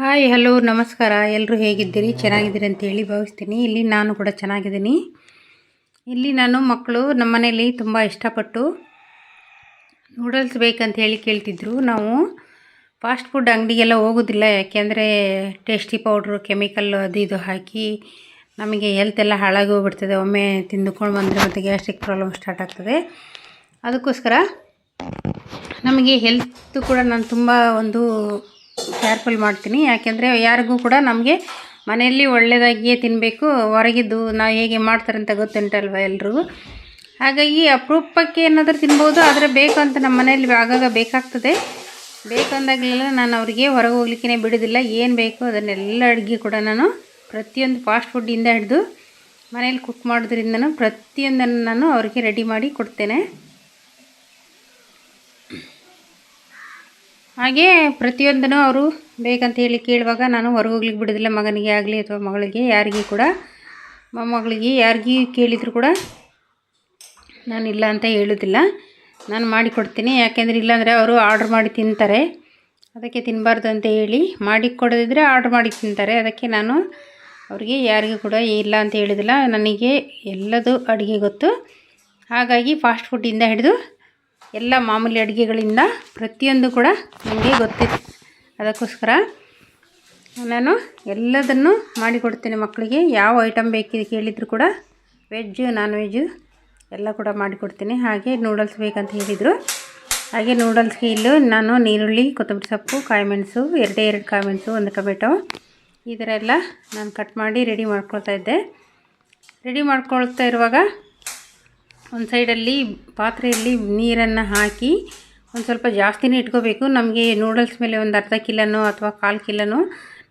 Hi hello ನಮಸ್ಕಾರ. ಎಲ್ಲರೂ ಹೇಗಿದ್ದೀರಿ? ಚೆನ್ನಾಗಿದ್ದೀರಿ ಅಂತೇಳಿ ಭಾವಿಸ್ತೀನಿ. ಇಲ್ಲಿ ನಾನು ಕೂಡ ಚೆನ್ನಾಗಿದ್ದೀನಿ. ಇಲ್ಲಿ ನಾನು ಮಕ್ಕಳು ನಮ್ಮ ಮನೇಲಿ ತುಂಬ ಇಷ್ಟಪಟ್ಟು ನೂಡಲ್ಸ್ ಬೇಕಂತ ಹೇಳಿ ಕೇಳ್ತಿದ್ರು. ನಾವು ಫಾಸ್ಟ್ ಫುಡ್ ಅಂಗಡಿಗೆಲ್ಲ ಹೋಗೋದಿಲ್ಲ, ಯಾಕೆಂದರೆ ಟೇಸ್ಟಿ ಪೌಡ್ರು ಕೆಮಿಕಲ್ ಅದು ಇದು ಹಾಕಿ ನಮಗೆ ಹೆಲ್ತ್ ಎಲ್ಲ ಹಾಳಾಗಿ ಹೋಗ್ಬಿಡ್ತದೆ. ಒಮ್ಮೆ ತಿಂದುಕೊಂಡು ಬಂದರೆ ಮತ್ತು ಗ್ಯಾಸ್ಟ್ರಿಕ್ ಪ್ರಾಬ್ಲಮ್ ಸ್ಟಾರ್ಟ್ ಆಗ್ತದೆ. ಅದಕ್ಕೋಸ್ಕರ ನಮಗೆ ಹೆಲ್ತ್ ಕೂಡ ನಾನು ತುಂಬ ಒಂದು ಕೇರ್ಫುಲ್ ಮಾಡ್ತೀನಿ. ಯಾಕೆಂದರೆ ಯಾರಿಗೂ ಕೂಡ ನಮಗೆ ಮನೆಯಲ್ಲಿ ಒಳ್ಳೆಯದಾಗಿಯೇ ತಿನ್ನಬೇಕು, ಹೊರಗಿದ್ದು ನಾವು ಹೇಗೆ ಮಾಡ್ತಾರೆ ಅಂತ ಗೊತ್ತುಂಟಲ್ವ ಎಲ್ರಿಗೂ. ಹಾಗಾಗಿ ಅಪರೂಪಕ್ಕೆ ಏನಾದರೂ ತಿನ್ಬೋದು, ಆದರೆ ಬೇಕು ಅಂತ ನಮ್ಮ ಮನೆಯಲ್ಲಿ ಆಗಾಗ ಬೇಕಾಗ್ತದೆ. ಬೇಕಂದಾಗಲೆಲ್ಲ ನಾನು ಅವರಿಗೆ ಹೊರಗೆ ಹೋಗ್ಲಿಕ್ಕೆ ಬಿಡೋದಿಲ್ಲ. ಏನು ಬೇಕು ಅದನ್ನೆಲ್ಲ ಅಡುಗೆ ಕೂಡ ನಾನು ಪ್ರತಿಯೊಂದು ಫಾಸ್ಟ್ ಫುಡ್ಡಿಂದ ಹಿಡಿದು ಮನೇಲಿ ಕುಕ್ ಮಾಡೋದ್ರಿಂದನೂ ಪ್ರತಿಯೊಂದನ್ನು ನಾನು ಅವರಿಗೆ ರೆಡಿ ಮಾಡಿ ಕೊಡ್ತೇನೆ. ಹಾಗೆ ಪ್ರತಿಯೊಂದನ್ನು ಅವರು ಬೇಕಂತ ಹೇಳಿ ಕೇಳುವಾಗ ನಾನು ಹೊರಗೆ ಹೋಗ್ಲಿಕ್ಕೆ ಬಿಡೋದಿಲ್ಲ. ಮಗನಿಗೆ ಆಗಲಿ ಅಥವಾ ಮಗಳಿಗೆ ಯಾರಿಗೂ ಕೂಡ, ಮೊಮ್ಮಗಳಿಗೆ ಯಾರಿಗೂ ಕೇಳಿದರೂ ಕೂಡ ನಾನು ಇಲ್ಲ ಅಂತ ಹೇಳೋದಿಲ್ಲ, ನಾನು ಮಾಡಿಕೊಡ್ತೀನಿ. ಯಾಕೆಂದರೆ ಇಲ್ಲಾಂದರೆ ಅವರು ಆರ್ಡ್ರ್ ಮಾಡಿ ತಿಂತಾರೆ. ಅದಕ್ಕೆ ತಿನ್ನಬಾರ್ದು ಅಂತ ಹೇಳಿ ಮಾಡಿ ಕೊಡೋದಿದ್ರೆ ಆರ್ಡ್ರ್ ಮಾಡಿ ತಿಂತಾರೆ. ಅದಕ್ಕೆ ನಾನು ಅವರಿಗೆ ಯಾರಿಗೂ ಕೂಡ ಇಲ್ಲ ಅಂತ ಹೇಳೋದಿಲ್ಲ. ನನಗೆ ಎಲ್ಲದೂ ಅಡುಗೆ ಗೊತ್ತು. ಹಾಗಾಗಿ ಫಾಸ್ಟ್ ಫುಡ್ಡಿಂದ ಹಿಡಿದು ಎಲ್ಲ ಮಾಮೂಲಿ ಅಡುಗೆಗಳಿಂದ ಪ್ರತಿಯೊಂದು ಕೂಡ ನನಗೆ ಗೊತ್ತಿತ್ತು. ಅದಕ್ಕೋಸ್ಕರ ನಾನು ಎಲ್ಲದನ್ನು ಮಾಡಿಕೊಡ್ತೇನೆ ಮಕ್ಕಳಿಗೆ. ಯಾವ ಐಟಮ್ ಬೇಕಿದೆ ಕೇಳಿದರೂ ಕೂಡ ವೆಜ್ಜು ನಾನ್ ವೆಜ್ಜು ಎಲ್ಲ ಕೂಡ ಮಾಡಿಕೊಡ್ತೀನಿ. ಹಾಗೆ ನೂಡಲ್ಸ್ ಬೇಕಂತ ಹೇಳಿದರು. ಹಾಗೆ ನೂಡಲ್ಸ್ಗೆ ಇಲ್ಲೂ ನಾನು ಈರುಳ್ಳಿ, ಕೊತ್ತಂಬರಿ ಸೊಪ್ಪು, ಕಾಯಿಮೆಣಸು, ಎರಡೇ ಕಾಯಿಮೆಣಸು, ಒಂದು ಟೊಮೆಟೊ ಈ ಥರ ಎಲ್ಲ ನಾನು ಕಟ್ ಮಾಡಿ ರೆಡಿ ಮಾಡ್ಕೊಳ್ತಾ ಇದ್ದೆ. ರೆಡಿ ಮಾಡ್ಕೊಳ್ತಾ ಇರುವಾಗ ಒಂದು ಸೈಡಲ್ಲಿ ಪಾತ್ರೆಯಲ್ಲಿ ನೀರನ್ನು ಹಾಕಿ ಒಂದು ಸ್ವಲ್ಪ ಜಾಸ್ತಿನೇ ಇಟ್ಕೋಬೇಕು. ನಮಗೆ ನೂಡಲ್ಸ್ ಮೇಲೆ ಒಂದು ಅರ್ಧ ಕಿಲೋನೋ ಅಥವಾ 1/4 ಕಿಲೋನೋ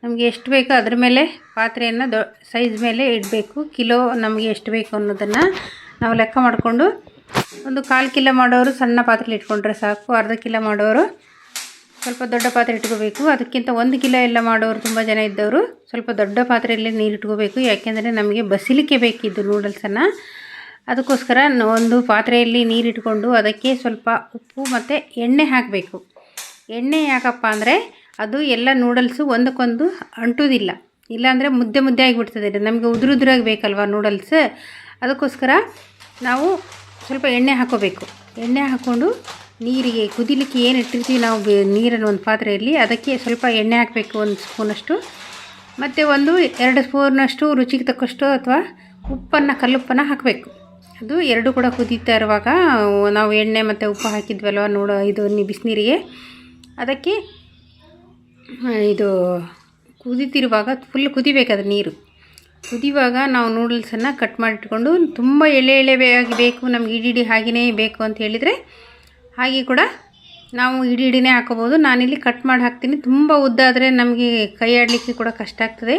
ನಮಗೆ ಎಷ್ಟು ಬೇಕೋ ಅದ್ರ ಮೇಲೆ ಪಾತ್ರೆಯನ್ನು ಸೈಜ್ ಮೇಲೆ ಇಡಬೇಕು. ಕಿಲೋ ನಮಗೆ ಎಷ್ಟು ಬೇಕು ಅನ್ನೋದನ್ನು ನಾವು ಲೆಕ್ಕ ಮಾಡಿಕೊಂಡು, ಒಂದು 1/4 ಕಿಲೋ ಮಾಡೋರು ಸಣ್ಣ ಪಾತ್ರೆಲಿ ಇಟ್ಕೊಂಡ್ರೆ ಸಾಕು. ಅರ್ಧ ಕಿಲೋ ಮಾಡೋರು ಸ್ವಲ್ಪ ದೊಡ್ಡ ಪಾತ್ರೆ ಇಟ್ಕೋಬೇಕು. ಅದಕ್ಕಿಂತ 1 ಕಿಲೋ ಎಲ್ಲ ಮಾಡೋರು ತುಂಬ ಜನ ಇದ್ದವರು ಸ್ವಲ್ಪ ದೊಡ್ಡ ಪಾತ್ರೆಯಲ್ಲಿ ನೀರು ಇಟ್ಕೋಬೇಕು. ಯಾಕೆಂದರೆ ನಮಗೆ ಬಸಿಲಿಕ್ಕೆ ಬೇಕಿದ್ದು ನೂಡಲ್ಸನ್ನು. ಅದಕ್ಕೋಸ್ಕರ ಒಂದು ಪಾತ್ರೆಯಲ್ಲಿ ನೀರಿಟ್ಕೊಂಡು ಅದಕ್ಕೆ ಸ್ವಲ್ಪ ಉಪ್ಪು ಮತ್ತು ಎಣ್ಣೆ ಹಾಕಬೇಕು. ಎಣ್ಣೆ ಯಾಕಪ್ಪ ಅಂದರೆ ಅದು ಎಲ್ಲ ನೂಡಲ್ಸು ಒಂದಕ್ಕೊಂದು ಅಂಟುವುದಿಲ್ಲ, ಇಲ್ಲಾಂದರೆ ಮುದ್ದೆ ಮುದ್ದೆ ಆಗಿಬಿಡ್ತದೆ. ನಮಗೆ ಉದುರುದ್ರಾಗಿ ಬೇಕಲ್ವ ನೂಡಲ್ಸ್. ಅದಕ್ಕೋಸ್ಕರ ನಾವು ಸ್ವಲ್ಪ ಎಣ್ಣೆ ಹಾಕೋಬೇಕು. ಎಣ್ಣೆ ಹಾಕ್ಕೊಂಡು ನೀರಿಗೆ ಕುದಿಲಿಕ್ಕೆ ಏನು ಇಟ್ಟಿರ್ತೀವಿ ನಾವು ನೀರನ್ನು ಒಂದು ಪಾತ್ರೆಯಲ್ಲಿ, ಅದಕ್ಕೆ ಸ್ವಲ್ಪ ಎಣ್ಣೆ ಹಾಕಬೇಕು, 1 ಸ್ಪೂನಷ್ಟು. ಮತ್ತು 1-2 ಸ್ಪೂನಷ್ಟು ರುಚಿಗೆ ತಕ್ಕಷ್ಟು ಅಥವಾ ಕಲ್ಲುಪ್ಪನ್ನು ಹಾಕಬೇಕು. ಅದು ಎರಡು ಕೂಡ ಕುದೀತಾ ಇರುವಾಗ ನಾವು ಎಣ್ಣೆ ಮತ್ತು ಉಪ್ಪು ಹಾಕಿದ್ವಲ್ವ ಇದು ಬಿಸಿನೀರಿಗೆ, ಅದಕ್ಕೆ ಇದು ಕುದೀತಿರುವಾಗ ಫುಲ್ ಕುದಿಬೇಕಾದ್ರೆ ನೀರು ಕುದಿಯುವಾಗ ನಾವು ನೂಡಲ್ಸನ್ನು ಕಟ್ ಮಾಡಿಟ್ಕೊಂಡು, ತುಂಬ ಎಳೆ ಬೇಕು ನಮ್ಗೆ ಇಡೀ ಹಾಗೆಯೇ ಬೇಕು ಅಂತ ಹೇಳಿದರೆ ಹಾಗೆ ಕೂಡ ನಾವು ಇಡೀನೇ ಹಾಕೋಬೋದು. ನಾನಿಲ್ಲಿ ಕಟ್ ಮಾಡಿ ಹಾಕ್ತೀನಿ. ತುಂಬ ಉದ್ದ ಆದರೆ ನಮಗೆ ಕೈ ಆಡಲಿಕ್ಕೆ ಕೂಡ ಕಷ್ಟ ಆಗ್ತದೆ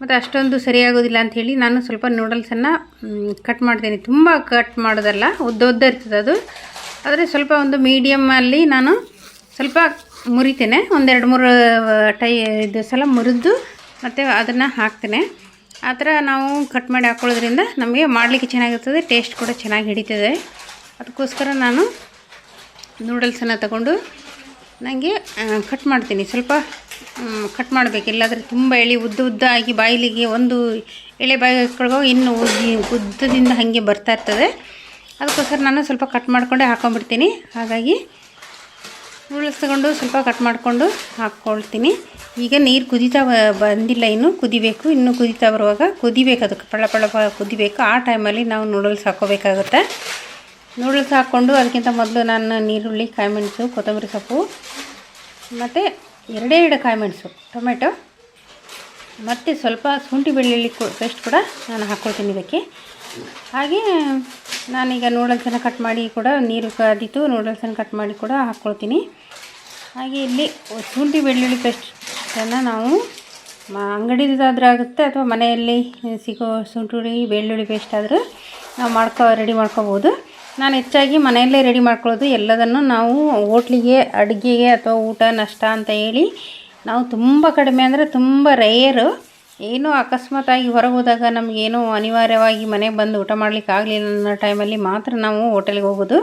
ಮತ್ತು ಅಷ್ಟೊಂದು ಸರಿಯಾಗೋದಿಲ್ಲ ಅಂಥೇಳಿ ನಾನು ಸ್ವಲ್ಪ ನೂಡಲ್ಸನ್ನು ಕಟ್ ಮಾಡ್ತೀನಿ. ತುಂಬ ಕಟ್ ಮಾಡೋದಲ್ಲ, ಉದ್ದ ಇರ್ತದೆ ಅದು. ಆದರೆ ಸ್ವಲ್ಪ ಒಂದು ಮೀಡಿಯಮ್ಮಲ್ಲಿ ನಾನು ಸ್ವಲ್ಪ ಮುರಿತೇನೆ. 1-2-3 ಇದು ಸಲ ಮುರಿದು ಮತ್ತು ಅದನ್ನು ಹಾಕ್ತೇನೆ. ಆ ಥರ ನಾವು ಕಟ್ ಮಾಡಿ ಹಾಕ್ಕೊಳ್ಳೋದ್ರಿಂದ ನಮಗೆ ಮಾಡಲಿಕ್ಕೆ ಚೆನ್ನಾಗಿರ್ತದೆ, ಟೇಸ್ಟ್ ಕೂಡ ಚೆನ್ನಾಗಿ ಹಿಡಿತದೆ. ಅದಕ್ಕೋಸ್ಕರ ನಾನು ನೂಡಲ್ಸನ್ನು ತಗೊಂಡು ನನಗೆ ಕಟ್ ಮಾಡ್ತೀನಿ. ಸ್ವಲ್ಪ ಕಟ್ ಮಾಡಬೇಕು, ಇಲ್ಲಾಂದರೆ ತುಂಬ ಉದ್ದ ಆಗಿ ಬಾಯಿಲಿಗೆ ಒಂದು ಎಳೆ ಬಾಯಿ ಹಾಕ್ಕೊಳ್ಳೋ ಇನ್ನು ಉದ್ದದಿಂದ ಹಾಗೆ ಬರ್ತಾ ಇರ್ತದೆ. ಅದಕ್ಕೋಸ್ಕರ ನಾನು ಸ್ವಲ್ಪ ಕಟ್ ಮಾಡಿಕೊಂಡೇ ಹಾಕ್ಕೊಂಡ್ಬಿಡ್ತೀನಿ. ಹಾಗಾಗಿ ನೂಡಲ್ಸ್ ತಗೊಂಡು ಸ್ವಲ್ಪ ಕಟ್ ಮಾಡಿಕೊಂಡು ಹಾಕ್ಕೊಳ್ತೀನಿ. ಈಗ ನೀರು ಕುದೀತಾ ಬಂದಿಲ್ಲ, ಇನ್ನೂ ಕುದಿಬೇಕು. ಇನ್ನೂ ಕುದೀತಾ ಬರುವಾಗ ಕುದಿಬೇಕು, ಅದಕ್ಕೆ ಪಳ ಕುದಿಬೇಕು. ಆ ಟೈಮಲ್ಲಿ ನಾವು ನೂಡಲ್ಸ್ ಹಾಕ್ಕೋಬೇಕಾಗುತ್ತೆ. ನೂಡಲ್ಸ್ ಹಾಕ್ಕೊಂಡು ಅದಕ್ಕಿಂತ ಮೊದಲು ನಾನು ಈರುಳ್ಳಿ, ಕಾಯಿಮೆಣಸು, ಕೊತ್ತಂಬರಿ ಸೊಪ್ಪು ಮತ್ತು 2 ಕಾಯಿಮೆಣಸು, ಟೊಮೆಟೊ ಮತ್ತು ಸ್ವಲ್ಪ ಶುಂಠಿ ಬೆಳ್ಳುಳ್ಳಿ ಪೇಸ್ಟ್ ಕೂಡ ನಾನು ಹಾಕ್ಕೊಳ್ತೀನಿ ಇದಕ್ಕೆ. ಹಾಗೆ ನಾನೀಗ ನೂಡಲ್ಸನ್ನು ಕಟ್ ಮಾಡಿ ಕೂಡ ನೀರು ಕಾದಿತ್ತು, ನೂಡಲ್ಸನ್ನು ಕಟ್ ಮಾಡಿ ಕೂಡ ಹಾಕ್ಕೊಳ್ತೀನಿ. ಹಾಗೆ ಇಲ್ಲಿ ಶುಂಠಿ ಬೆಳ್ಳುಳ್ಳಿ ಪೇಸ್ಟನ್ನು ನಾವು ಅಂಗಡಿದಾದರೂ ಆಗುತ್ತೆ ಅಥವಾ ಮನೆಯಲ್ಲಿ ಸಿಗೋ ಶುಂಠಿ ಬೆಳ್ಳುಳ್ಳಿ ಪೇಸ್ಟ್ ಆದರೂ ನಾವು ರೆಡಿ ಮಾಡ್ಕೋಬೋದು. ನಾನು ಹೆಚ್ಚಾಗಿ ಮನೆಯಲ್ಲೇ ರೆಡಿ ಮಾಡ್ಕೊಳ್ಳೋದು. ಎಲ್ಲದನ್ನು ನಾವು ಹೋಟ್ಲಿಗೆ, ಅಡುಗೆಗೆ ಅಥವಾ ಊಟ ನಾಷ್ಟ ಅಂತ ಹೇಳಿ ನಾವು ತುಂಬ ಕಡಿಮೆ, ಅಂದರೆ ತುಂಬ ರೇರು. ಏನೋ ಅಕಸ್ಮಾತಾಗಿ ಹೊರಗೆ ಹೋದಾಗ ನಮಗೇನೋ ಅನಿವಾರ್ಯವಾಗಿ ಮನೆಗೆ ಬಂದು ಊಟ ಮಾಡಲಿಕ್ಕೆ ಆಗಲಿಲ್ಲ ಅನ್ನೋ ಟೈಮಲ್ಲಿ ಮಾತ್ರ ನಾವು ಹೋಟೆಲ್ಗೆ ಹೋಗೋದು.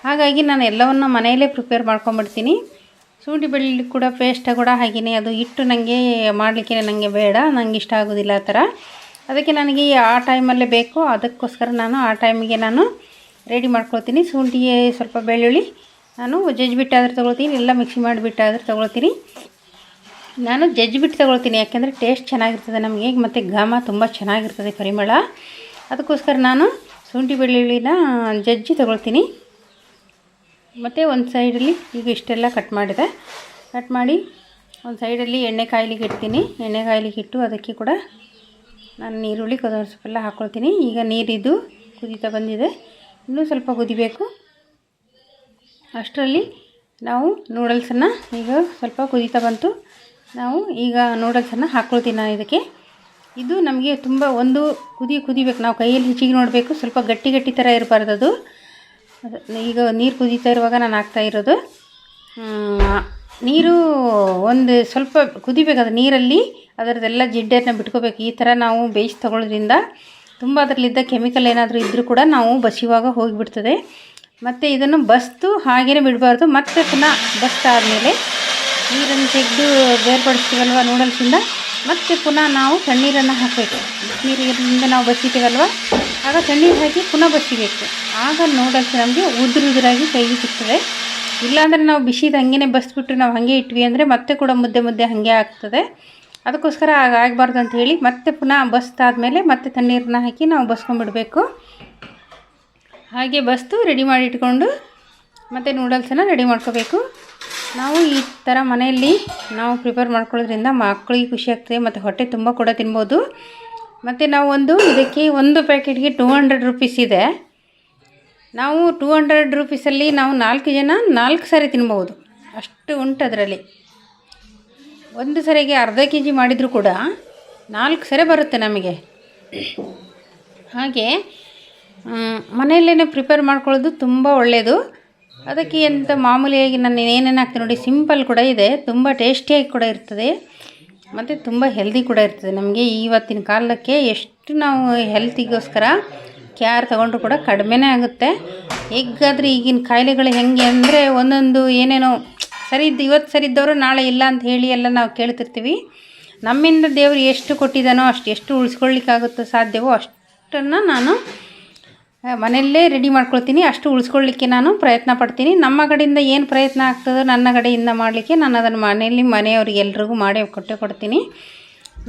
ಹಾಗಾಗಿ ನಾನು ಎಲ್ಲವನ್ನು ಮನೆಯಲ್ಲೇ ಪ್ರಿಪೇರ್ ಮಾಡ್ಕೊಂಬಿಡ್ತೀನಿ. ಶುಂಠಿ ಬೆಳ್ಳುಳ್ಳಿ ಕೂಡ ಪೇಸ್ಟ್ ಕೂಡ ಹಾಗೆಯೇ ಅದು ಇಟ್ಟು ನನಗೆ ಮಾಡಲಿಕ್ಕೆ ನನಗೆ ಬೇಡ, ನನಗೆ ಇಷ್ಟ ಆಗೋದಿಲ್ಲ ಆ ಥರ. ಅದಕ್ಕೆ ನನಗೆ ಆ ಟೈಮಲ್ಲೇ ಬೇಕು, ಅದಕ್ಕೋಸ್ಕರ ನಾನು ಆ ಟೈಮಿಗೆ ನಾನು ರೆಡಿ ಮಾಡ್ಕೊಳ್ತೀನಿ. ಶುಂಠಿ ಸ್ವಲ್ಪ ಬೆಳ್ಳುಳ್ಳಿ ನಾನು ಜಜ್ಜಿಬಿಟ್ಟಾದರೂ ತೊಗೊಳ್ತೀನಿ, ಇಲ್ಲ ಮಿಕ್ಸಿ ಮಾಡಿಬಿಟ್ಟಾದರೂ ತೊಗೊಳ್ತೀನಿ. ನಾನು ಜಜ್ಜಿಬಿಟ್ಟು ತೊಗೊಳ್ತೀನಿ, ಯಾಕೆಂದರೆ ಟೇಸ್ಟ್ ಚೆನ್ನಾಗಿರ್ತದೆ ನಮಗೆ, ಮತ್ತು ಘಮ ತುಂಬ ಚೆನ್ನಾಗಿರ್ತದೆ, ಪರಿಮಳ. ಅದಕ್ಕೋಸ್ಕರ ನಾನು ಶುಂಠಿ ಬೆಳ್ಳುಳ್ಳಿನ ಜಜ್ಜಿ ತೊಗೊಳ್ತೀನಿ. ಮತ್ತು ಒಂದು ಸೈಡಲ್ಲಿ ಈಗ ಇಷ್ಟೆಲ್ಲ ಕಟ್ ಮಾಡಿ ಒಂದು ಸೈಡಲ್ಲಿ ಎಣ್ಣೆ ಕಾಯ್ಲಿಕ್ಕೆ ಇಡ್ತೀನಿ. ಎಣ್ಣೆ ಕಾಯ್ಲಿಕ್ಕೆ ಇಟ್ಟು ಅದಕ್ಕೆ ಕೂಡ ನಾನು ಈರುಳ್ಳಿ ಸೊಪ್ಪೆಲ್ಲ ಹಾಕ್ಕೊಳ್ತೀನಿ. ಈಗ ನೀರಿದ್ದು ಕುದೀತಾ ಬಂದಿದೆ, ಇನ್ನೂ ಸ್ವಲ್ಪ ಕುದಿಬೇಕು. ಅಷ್ಟರಲ್ಲಿ ನಾವು ನೂಡಲ್ಸನ್ನು, ಈಗ ಸ್ವಲ್ಪ ಕುದೀತಾ ಬಂತು, ನಾವು ಈಗ ನೂಡಲ್ಸನ್ನು ಹಾಕ್ಕೊಳ್ತೀನಿ ನಾನು ಇದಕ್ಕೆ. ಇದು ನಮಗೆ ತುಂಬ ಒಂದು ಕುದಿಬೇಕು, ನಾವು ಕೈಯಲ್ಲಿ ಹೆಚ್ಚಿಗೆ ನೋಡಬೇಕು, ಸ್ವಲ್ಪ ಗಟ್ಟಿ ಥರ ಇರಬಾರ್ದು ಅದು. ಈಗ ನೀರು ಕುದೀತಾ ಇರುವಾಗ ನಾನು ಹಾಕ್ತಾಯಿರೋದು. ನೀರು ಒಂದು ಸ್ವಲ್ಪ ಕುದಿಬೇಕು, ಅದು ನೀರಲ್ಲಿ ಅದರದ್ದೆಲ್ಲ ಜಿಡ್ಡನ್ನು ಬಿಟ್ಕೋಬೇಕು. ಈ ಥರ ನಾವು ಬೇಯಿಸಿ ತೊಗೊಳ್ಳೋದ್ರಿಂದ ತುಂಬ ಅದರಲ್ಲಿದ್ದ ಕೆಮಿಕಲ್ ಏನಾದರೂ ಇದ್ದರೂ ಕೂಡ ನಾವು ಬಸಿಯುವಾಗ ಹೋಗಿಬಿಡ್ತದೆ. ಮತ್ತು ಇದನ್ನು ಬಸ್ತು ಹಾಗೇ ಬಿಡಬಾರ್ದು, ಮತ್ತೆ ಪುನಃ ಬಸ್ತಾದಮೇಲೆ ನೀರನ್ನು ತೆಗೆದು ಬೇರ್ಪಡಿಸ್ತೀವಲ್ವ ನೂಡಲ್ಸಿಂದ, ಮತ್ತು ಪುನಃ ನಾವು ತಣ್ಣೀರನ್ನು ಹಾಕಬೇಕು. ನೀರಿನಿಂದ ನಾವು ಬಸಿತೀವಲ್ವ, ಆಗ ತಣ್ಣೀರು ಹಾಕಿ ಪುನಃ ಬಸಿಬೇಕು. ಆಗ ನೂಡಲ್ಸ್ ನಮಗೆ ಉದುರಾಗಿ ಕೈಗೆ ಸಿಗ್ತದೆ. ಇಲ್ಲಾಂದರೆ ನಾವು ಬಿಸಿದು ಹಾಗೇ ಬಸ್ಬಿಟ್ಟು ನಾವು ಹಾಗೆ ಇಟ್ವಿ ಅಂದರೆ ಮತ್ತೆ ಕೂಡ ಮುದ್ದೆ ಹಾಗೆ ಆಗ್ತದೆ. ಅದಕ್ಕೋಸ್ಕರ ಆಗಬಾರ್ದು ಅಂತ ಹೇಳಿ ಮತ್ತೆ ಪುನಃ ಬಸ್ತಾದಮೇಲೆ ಮತ್ತೆ ತಣ್ಣೀರನ್ನ ಹಾಕಿ ನಾವು ಬಸ್ಕೊಂಡ್ಬಿಡಬೇಕು. ಹಾಗೆ ಬಸ್ತು ರೆಡಿ ಮಾಡಿ ಇಟ್ಕೊಂಡು ಮತ್ತು ನೂಡಲ್ಸನ್ನು ರೆಡಿ ಮಾಡ್ಕೋಬೇಕು. ನಾವು ಈ ಥರ ಮನೆಯಲ್ಲಿ ನಾವು ಪ್ರಿಪೇರ್ ಮಾಡ್ಕೊಳ್ಳೋದ್ರಿಂದ ಮಕ್ಕಳಿಗೆ ಖುಷಿ ಆಗ್ತದೆ, ಮತ್ತು ಹೊಟ್ಟೆ ತುಂಬ ಕೂಡ ತಿನ್ಬೋದು. ಮತ್ತು ನಾವು ಇದಕ್ಕೆ ಒಂದು ಪ್ಯಾಕೆಟ್ಗೆ 200 ರೂಪೀಸ್ ಇದೆ. ನಾವು 200 ರೂಪೀಸಲ್ಲಿ ನಾವು 4 ಜನ 4 ಸಾರಿ ತಿನ್ಬೋದು, ಅಷ್ಟು ಉಂಟು ಅದರಲ್ಲಿ. ಒಂದು ಸರಿಗೆ ಅರ್ಧ kg ಮಾಡಿದರೂ ಕೂಡ 4 ಸರಿ ಬರುತ್ತೆ ನಮಗೆ. ಹಾಗೆ ಮನೆಯಲ್ಲೇ ಪ್ರಿಪೇರ್ ಮಾಡ್ಕೊಳ್ಳೋದು ತುಂಬ ಒಳ್ಳೆಯದು. ಅದಕ್ಕೆ ಎಂತ ಮಾಮೂಲಿಯಾಗಿ ನಾನು ಏನೇನು ಹಾಕ್ತೀನಿ ನೋಡಿ, ಸಿಂಪಲ್ ಕೂಡ ಇದೆ, ತುಂಬ ಟೇಸ್ಟಿಯಾಗಿ ಕೂಡ ಇರ್ತದೆ, ಮತ್ತು ತುಂಬ ಹೆಲ್ದಿ ಕೂಡ ಇರ್ತದೆ. ನಮಗೆ ಇವತ್ತಿನ ಕಾಲಕ್ಕೆ ಎಷ್ಟು ನಾವು ಹೆಲ್ತಿಗೋಸ್ಕರ ಕೇರ್ ತೊಗೊಂಡ್ರು ಕೂಡ ಕಡಿಮೆನೇ ಆಗುತ್ತೆ. ಹೇಗಾದರೆ ಈಗಿನ ಕಾಯಿಲೆಗಳು ಹೆಂಗೆ ಅಂದರೆ ಒಂದೊಂದು ಏನೇನೋ ಇವತ್ತು ಸರಿದ್ದವರು ನಾಳೆ ಇಲ್ಲ ಅಂತ ಹೇಳಿ ಎಲ್ಲ ನಾವು ಕೇಳ್ತಿರ್ತೀವಿ. ನಮ್ಮಿಂದ ದೇವರು ಎಷ್ಟು ಕೊಟ್ಟಿದ್ದಾನೋ ಎಷ್ಟು ಉಳಿಸ್ಕೊಳ್ಳಿಕ್ಕಾಗುತ್ತೋ ಸಾಧ್ಯವೋ ಅಷ್ಟನ್ನು ನಾನು ಮನೆಯಲ್ಲೇ ರೆಡಿ ಮಾಡ್ಕೊಳ್ತೀನಿ. ಅಷ್ಟು ಉಳಿಸ್ಕೊಳ್ಳಿಕ್ಕೆ ನಾನು ಪ್ರಯತ್ನ ಪಡ್ತೀನಿ. ನಮ್ಮ ಕಡೆಯಿಂದ ಏನು ಪ್ರಯತ್ನ ಆಗ್ತದೋ ನನ್ನ ಕಡೆಯಿಂದ ಮಾಡಲಿಕ್ಕೆ ನಾನು ಅದನ್ನು ಮನೆಯವರಿಗೆ ಎಲ್ರಿಗೂ ಮಾಡಿ ಕೊಡ್ತೀನಿ.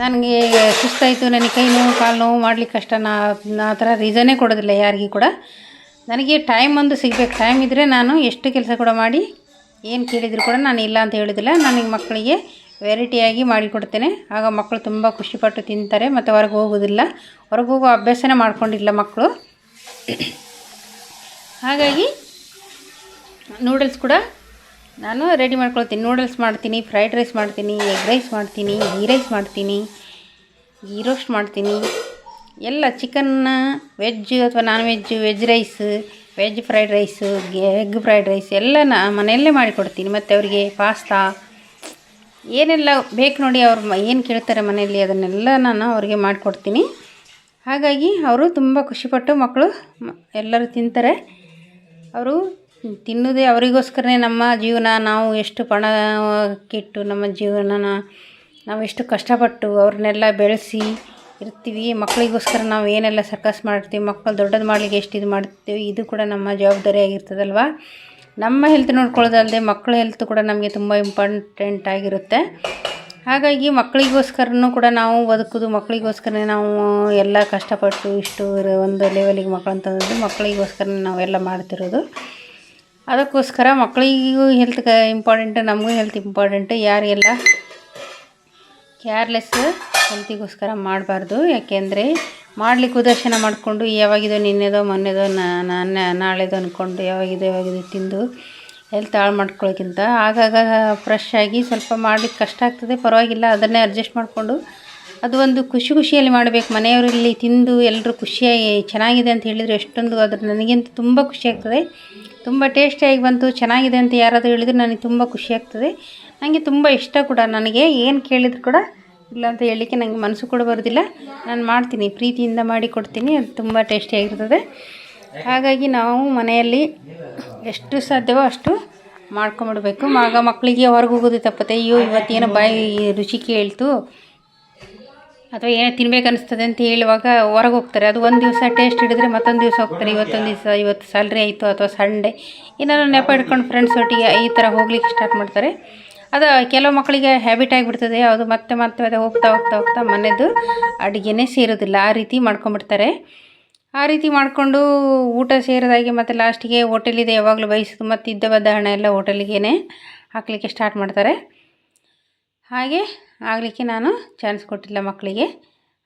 ನನಗೆ ಸುಸ್ತಾಯಿತು, ನನಗೆ ಕೈ ನೋವು ಕಾಲು ನೋವು ಮಾಡಲಿಕ್ಕೆ ಕಷ್ಟ, ಆ ಥರ ರೀಸನ್ನೇ ಕೊಡೋದಿಲ್ಲ ಯಾರಿಗೂ ಕೂಡ. ನನಗೆ ಟೈಮ್ ಒಂದು ಸಿಗಬೇಕು. ಟೈಮ್ ಇದ್ದರೆ ನಾನು ಎಷ್ಟು ಕೆಲಸ ಕೂಡ ಮಾಡಿ ಏನು ಕೇಳಿದರೂ ಕೂಡ ನಾನು ಇಲ್ಲ ಅಂತ ಹೇಳೋದಿಲ್ಲ. ನನಗೆ ಮಕ್ಕಳಿಗೆ ವೆರೈಟಿಯಾಗಿ ಮಾಡಿಕೊಡ್ತೇನೆ. ಆಗ ಮಕ್ಕಳು ತುಂಬ ಖುಷಿಪಟ್ಟು ತಿಂತಾರೆ, ಮತ್ತು ಹೊರಗೆ ಹೋಗೋದಿಲ್ಲ, ಹೊರಗೆ ಹೋಗೋ ಅಭ್ಯಾಸನೇ ಮಾಡ್ಕೊಂಡಿಲ್ಲ ಮಕ್ಕಳು. ಹಾಗಾಗಿ ನೂಡಲ್ಸ್ ಕೂಡ ನಾನು ರೆಡಿ ಮಾಡ್ಕೊಳ್ತೀನಿ. ನೂಡಲ್ಸ್ ಮಾಡ್ತೀನಿ, ಫ್ರೈಡ್ ರೈಸ್ ಮಾಡ್ತೀನಿ, ಎಗ್ ರೈಸ್ ಮಾಡ್ತೀನಿ, ಗೀ ರೈಸ್ ಮಾಡ್ತೀನಿ, ಗೀ ರೋಸ್ಟ್ ಮಾಡ್ತೀನಿ, ಎಲ್ಲ ಚಿಕನ್, ವೆಜ್ ಅಥವಾ non veg rice, veg fried rice, egg fried rice ಎಲ್ಲ ಮನೆಯಲ್ಲೇ ಮಾಡಿಕೊಡ್ತೀನಿ. ಮತ್ತು ಅವರಿಗೆ ಪಾಸ್ತಾ ಏನೆಲ್ಲ ಬೇಕು ನೋಡಿ, ಅವ್ರು ಏನು ಕೇಳ್ತಾರೆ ಮನೆಯಲ್ಲಿ ಅದನ್ನೆಲ್ಲ ನಾನು ಅವರಿಗೆ ಮಾಡಿಕೊಡ್ತೀನಿ. ಹಾಗಾಗಿ ಅವರು ತುಂಬ ಖುಷಿಪಟ್ಟು ಮಕ್ಕಳು ಎಲ್ಲರೂ ತಿಂತಾರೆ. ಅವರು ತಿನ್ನೋದೇ ಅವರಿಗೋಸ್ಕರನೇ ನಮ್ಮ ಜೀವನ. ನಾವು ಎಷ್ಟು ಪಣಕ್ಕಿಟ್ಟು ನಮ್ಮ ಜೀವನನ ನಾವು ಎಷ್ಟು ಕಷ್ಟಪಟ್ಟು ಅವ್ರನ್ನೆಲ್ಲ ಬೆಳೆಸಿ ಇರ್ತೀವಿ. ಮಕ್ಕಳಿಗೋಸ್ಕರ ನಾವು ಏನೆಲ್ಲ ಸರ್ಕಸ್ ಮಾಡ್ತೀವಿ, ಮಕ್ಕಳು ದೊಡ್ಡದು ಮಾಡಲಿಕ್ಕೆ ಎಷ್ಟು ಇದು ಮಾಡ್ತೀವಿ, ಇದು ಕೂಡ ನಮ್ಮ ಜವಾಬ್ದಾರಿ ಆಗಿರ್ತದಲ್ವ. ನಮ್ಮ ಹೆಲ್ತ್ ನೋಡ್ಕೊಳ್ಳೋದಲ್ಲದೆ ಮಕ್ಕಳ ಹೆಲ್ತ್ ಕೂಡ ನಮಗೆ ತುಂಬ ಇಂಪಾರ್ಟೆಂಟ್ ಆಗಿರುತ್ತೆ. ಹಾಗಾಗಿ ಮಕ್ಕಳಿಗೋಸ್ಕರನೂ ಕೂಡ ನಾವು ಬದುಕೋದು, ಮಕ್ಕಳಿಗೋಸ್ಕರನೇ ನಾವು ಎಲ್ಲ ಕಷ್ಟಪಟ್ಟು ಇಷ್ಟು ಒಂದು ಲೆವೆಲಿಗೆ ಮಕ್ಕಳನ್ನು ತಂದು ಮಕ್ಕಳಿಗೋಸ್ಕರನೇ ನಾವೆಲ್ಲ ಮಾಡ್ತಿರೋದು. ಅದಕ್ಕೋಸ್ಕರ ಮಕ್ಕಳಿಗೂ ಹೆಲ್ತ್ ಇಂಪಾರ್ಟೆಂಟ್, ನಮಗೂ ಹೆಲ್ತ್ ಇಂಪಾರ್ಟೆಂಟ್. ಯಾರಿಗೆಲ್ಲ ಕೇರ್ಲೆಸ್ ಹೆಲ್ತಿಗೋಸ್ಕರ ಮಾಡಬಾರ್ದು. ಯಾಕೆಂದರೆ ಮಾಡಲಿಕ್ಕೆ ಉದಾಸೀನ ಮಾಡಿಕೊಂಡು ಯಾವಾಗಿದೋ ನಿನ್ನೆದೋ ಮೊನ್ನೆದೋ ನಾಳೆದೋ ಅಂದ್ಕೊಂಡು ಯಾವಾಗಿದೋ ತಿಂದು ಹೆಲ್ತ್ ಹಾಳು ಮಾಡ್ಕೊಳ್ಳೋಕ್ಕಿಂತ ಆಗಾಗ ಫ್ರೆಶ್ ಆಗಿ ಸ್ವಲ್ಪ ಮಾಡಲಿಕ್ಕೆ ಕಷ್ಟ ಆಗ್ತದೆ, ಪರವಾಗಿಲ್ಲ, ಅದನ್ನೇ ಅಡ್ಜಸ್ಟ್ ಮಾಡಿಕೊಂಡು ಅದು ಒಂದು ಖುಷಿಯಲ್ಲಿ ಮಾಡಬೇಕು. ಮನೆಯವರಲ್ಲಿ ತಿಂದು ಎಲ್ಲರೂ ಖುಷಿಯಾಗಿ ಚೆನ್ನಾಗಿದೆ ಅಂತ ಹೇಳಿದರೆ ಎಷ್ಟೊಂದು ಅದ್ರ ನನಗಂತೂ ತುಂಬ ಖುಷಿ ಆಗ್ತದೆ. ತುಂಬ ಟೇಸ್ಟಿಯಾಗಿ ಬಂತು, ಚೆನ್ನಾಗಿದೆ ಅಂತ ಯಾರಾದರೂ ಹೇಳಿದರೆ ನನಗೆ ತುಂಬ ಖುಷಿ ಆಗ್ತದೆ. ನನಗೆ ತುಂಬ ಇಷ್ಟ ಕೂಡ. ನನಗೆ ಏನು ಕೇಳಿದ್ರು ಕೂಡ ಇಲ್ಲ ಅಂತ ಹೇಳಲಿಕ್ಕೆ ನನಗೆ ಮನಸ್ಸು ಕೂಡ ಬರೋದಿಲ್ಲ. ನಾನು ಮಾಡ್ತೀನಿ, ಪ್ರೀತಿಯಿಂದ ಮಾಡಿ ಕೊಡ್ತೀನಿ, ಅದು ತುಂಬ ಟೇಸ್ಟಿಯಾಗಿರ್ತದೆ. ಹಾಗಾಗಿ ನಾವು ಮನೆಯಲ್ಲಿ ಎಷ್ಟು ಸಾಧ್ಯವೋ ಅಷ್ಟು ಮಾಡ್ಕೊಂಬಿಡ್ಬೇಕು. ಆಗ ಮಕ್ಕಳಿಗೆ ಹೊರಗೆ ಹೋಗೋದು ತಪ್ಪತ್ತೆ. ಅಯ್ಯೋ ಇವತ್ತೇನೋ ಬಾಯಿ ರುಚಿ ಕೇಳ್ತು ಅಥವಾ ಏನೋ ತಿನ್ಬೇಕು ಅನಿಸ್ತದೆ ಅಂತ ಹೇಳುವಾಗ ಹೊರಗೆ ಹೋಗ್ತಾರೆ. ಅದು ಒಂದು ದಿವಸ ಟೇಸ್ಟ್ ಹಿಡಿದ್ರೆ ಮತ್ತೊಂದು ದಿವಸ ಹೋಗ್ತಾರೆ. ಇವತ್ತೊಂದು ದಿವಸ ಇವತ್ತು ಸ್ಯಾಲ್ರಿ ಆಯಿತು ಅಥವಾ ಸಂಡೇ ಏನಾದ್ರು ನೆಪ ಇಟ್ಕೊಂಡು ಫ್ರೆಂಡ್ಸ್ ಒಟ್ಟಿಗೆ ಈ ಥರ ಹೋಗ್ಲಿಕ್ಕೆ ಸ್ಟಾರ್ಟ್ ಮಾಡ್ತಾರೆ. ಅದು ಕೆಲವು ಮಕ್ಕಳಿಗೆ ಹ್ಯಾಬಿಟ್ ಆಗಿಬಿಡ್ತದೆ. ಅದು ಮತ್ತೆ ಮತ್ತೆ ಅದು ಹೋಗ್ತಾ ಹೋಗ್ತಾ ಹೋಗ್ತಾ ಮನೆಯದು ಅಡುಗೆನೇ ಸೇರೋದಿಲ್ಲ. ಆ ರೀತಿ ಮಾಡ್ಕೊಂಬಿಡ್ತಾರೆ. ಆ ರೀತಿ ಮಾಡಿಕೊಂಡು ಊಟ ಸೇರಿದಾಗೆ ಮತ್ತು ಲಾಸ್ಟಿಗೆ ಹೋಟೆಲಿದೆ ಯಾವಾಗಲೂ ಬಯಸೋದು ಮತ್ತು ಇದ್ದ ಬದ್ದ ಹಣ ಎಲ್ಲ ಹೋಟೆಲಿಗೇ ಹಾಕಲಿಕ್ಕೆ ಸ್ಟಾರ್ಟ್ ಮಾಡ್ತಾರೆ. ಹಾಗೆ ಆಗಲಿಕ್ಕೆ ನಾನು ಚಾನ್ಸ್ ಕೊಟ್ಟಿಲ್ಲ ಮಕ್ಕಳಿಗೆ.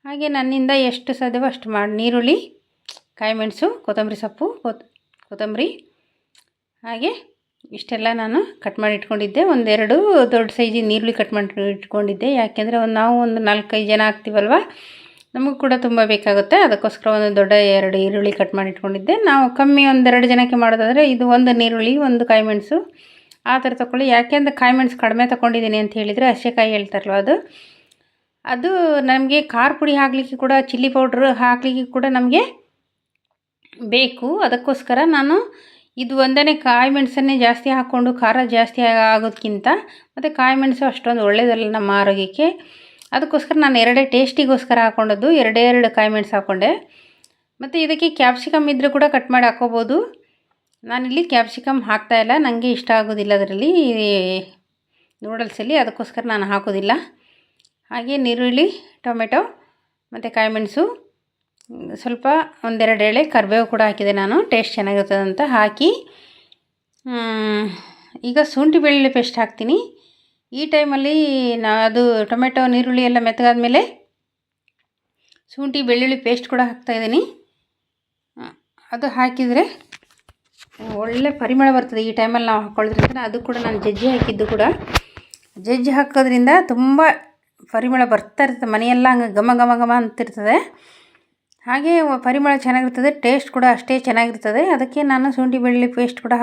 ಹಾಗೆ ನನ್ನಿಂದ ಎಷ್ಟು ಸಾಧ್ಯವೋ ಅಷ್ಟು ಮಾಡಿ ನೀರುಳ್ಳಿ, ಕಾಯಿಮೆಣಸು, ಕೊತ್ತಂಬರಿ ಸೊಪ್ಪು, ಕೊತ್ತಂಬರಿ ಹಾಗೆ ಇಷ್ಟೆಲ್ಲ ನಾನು ಕಟ್ ಮಾಡಿ ಇಟ್ಕೊಂಡಿದ್ದೆ. ಒಂದೆರಡು ದೊಡ್ಡ ಸೈಜಿನ ಈರುಳ್ಳಿ ಕಟ್ ಮಾಡಿ ಇಟ್ಕೊಂಡಿದ್ದೆ. ಯಾಕೆಂದರೆ ನಾವು ಒಂದು 4-5 ಜನ ಆಗ್ತೀವಲ್ವ, ನಮಗೂ ಕೂಡ ತುಂಬ ಬೇಕಾಗುತ್ತೆ. ಅದಕ್ಕೋಸ್ಕರ ಒಂದು ದೊಡ್ಡ 2 ಈರುಳ್ಳಿ ಕಟ್ ಮಾಡಿ ಇಟ್ಕೊಂಡಿದ್ದೆ. ನಾವು ಕಮ್ಮಿ 1-2 ಜನಕ್ಕೆ ಮಾಡೋದಾದರೆ ಇದು ಒಂದು ನೀರುಳ್ಳಿ, ಒಂದು ಕಾಯಿಮೆಣಸು ಆ ಥರ ತೊಗೊಳ್ಳಿ. ಯಾಕೆಂದರೆ ಕಾಯಿಮೆಣಸು ಕಡಿಮೆ ತೊಗೊಂಡಿದ್ದೀನಿ ಅಂತ ಹೇಳಿದರೆ ಹಸೆಕಾಯಿ ಹೇಳ್ತಾರಲ್ವ, ಅದು ನಮಗೆ ಖಾರ ಪುಡಿ ಹಾಕಲಿಕ್ಕೆ ಕೂಡ, ಚಿಲ್ಲಿ ಪೌಡ್ರ್ ಹಾಕಲಿಕ್ಕೆ ಕೂಡ ನಮಗೆ ಬೇಕು. ಅದಕ್ಕೋಸ್ಕರ ನಾನು ಇದು ಒಂದೇ ಕಾಯಿಮೆಣಸನ್ನೇ ಜಾಸ್ತಿ ಹಾಕ್ಕೊಂಡು ಖಾರ ಜಾಸ್ತಿ ಆಗೋದಕ್ಕಿಂತ ಮತ್ತು ಕಾಯಿಮೆಣಸು ಅಷ್ಟೊಂದು ಒಳ್ಳೆಯದಲ್ಲ ನಮ್ಮ ಆರೋಗ್ಯಕ್ಕೆ. ಅದಕ್ಕೋಸ್ಕರ ನಾನು 2 ಟೇಸ್ಟಿಗೋಸ್ಕರ ಹಾಕ್ಕೊಂಡದ್ದು 2 ಕಾಯಿಮೆಣಸು ಹಾಕ್ಕೊಂಡೆ. ಮತ್ತು ಇದಕ್ಕೆ ಕ್ಯಾಪ್ಸಿಕಮ್ ಇದ್ದರೆ ಕೂಡ ಕಟ್ ಮಾಡಿ ಹಾಕ್ಕೋಬೋದು. ನಾನಿಲ್ಲಿ ಕ್ಯಾಪ್ಸಿಕಮ್ ಹಾಕ್ತಾಯಿಲ್ಲ, ನನಗೆ ಇಷ್ಟ ಆಗೋದಿಲ್ಲ ಅದರಲ್ಲಿ ನೂಡಲ್ಸಲ್ಲಿ, ಅದಕ್ಕೋಸ್ಕರ ನಾನು ಹಾಕೋದಿಲ್ಲ. ಹಾಗೆ ನೀರುಳ್ಳಿ, ಟೊಮೆಟೊ ಮತ್ತು ಕಾಯಿಮೆಣಸು, ಸ್ವಲ್ಪ 1-2 ಎಳೆ ಕರಿಬೇವು ಕೂಡ ಹಾಕಿದೆ ನಾನು, ಟೇಸ್ಟ್ ಚೆನ್ನಾಗಿರ್ತದೆ ಅಂತ ಹಾಕಿ. ಈಗ ಶುಂಠಿ ಬೆಳ್ಳುಳ್ಳಿ ಪೇಸ್ಟ್ ಹಾಕ್ತೀನಿ. ಈ ಟೈಮಲ್ಲಿ ಅದು ಟೊಮೆಟೊ ನೀರುಳ್ಳಿ ಎಲ್ಲ ಮೆತ್ತಗಾದ್ಮೇಲೆ ಶುಂಠಿ ಬೆಳ್ಳುಳ್ಳಿ ಪೇಸ್ಟ್ ಕೂಡ ಹಾಕ್ತಾಯಿದ್ದೀನಿ. ಅದು ಹಾಕಿದರೆ ಒಳ್ಳೆ ಪರಿಮಳ ಬರ್ತದೆ. ಈ ಟೈಮಲ್ಲಿ ನಾವು ಹಾಕ್ಕೊಳ್ಳೋದ್ರಿಂದ, ಅದು ಕೂಡ ನಾನು ಜಜ್ಜಿ ಹಾಕಿದ್ದು ಕೂಡ, ಜಜ್ಜಿ ಹಾಕೋದ್ರಿಂದ ತುಂಬ ಪರಿಮಳ ಬರ್ತಾ ಇರ್ತದೆ. ಮನೆಯೆಲ್ಲ ಹಂಗೆ ಘಮ ಘಮ ಘಮ ಅಂತಿರ್ತದೆ. ಹಾಗೆ ಪರಿಮಳ ಚೆನ್ನಾಗಿರ್ತದೆ, ಟೇಸ್ಟ್ ಕೂಡ ಅಷ್ಟೇ ಚೆನ್ನಾಗಿರ್ತದೆ. ಅದಕ್ಕೆ ನಾನು ಶುಂಠಿ ಬೆಳ್ಳುಳ್ಳಿ ಪೇಸ್ಟ್ ಕೂಡ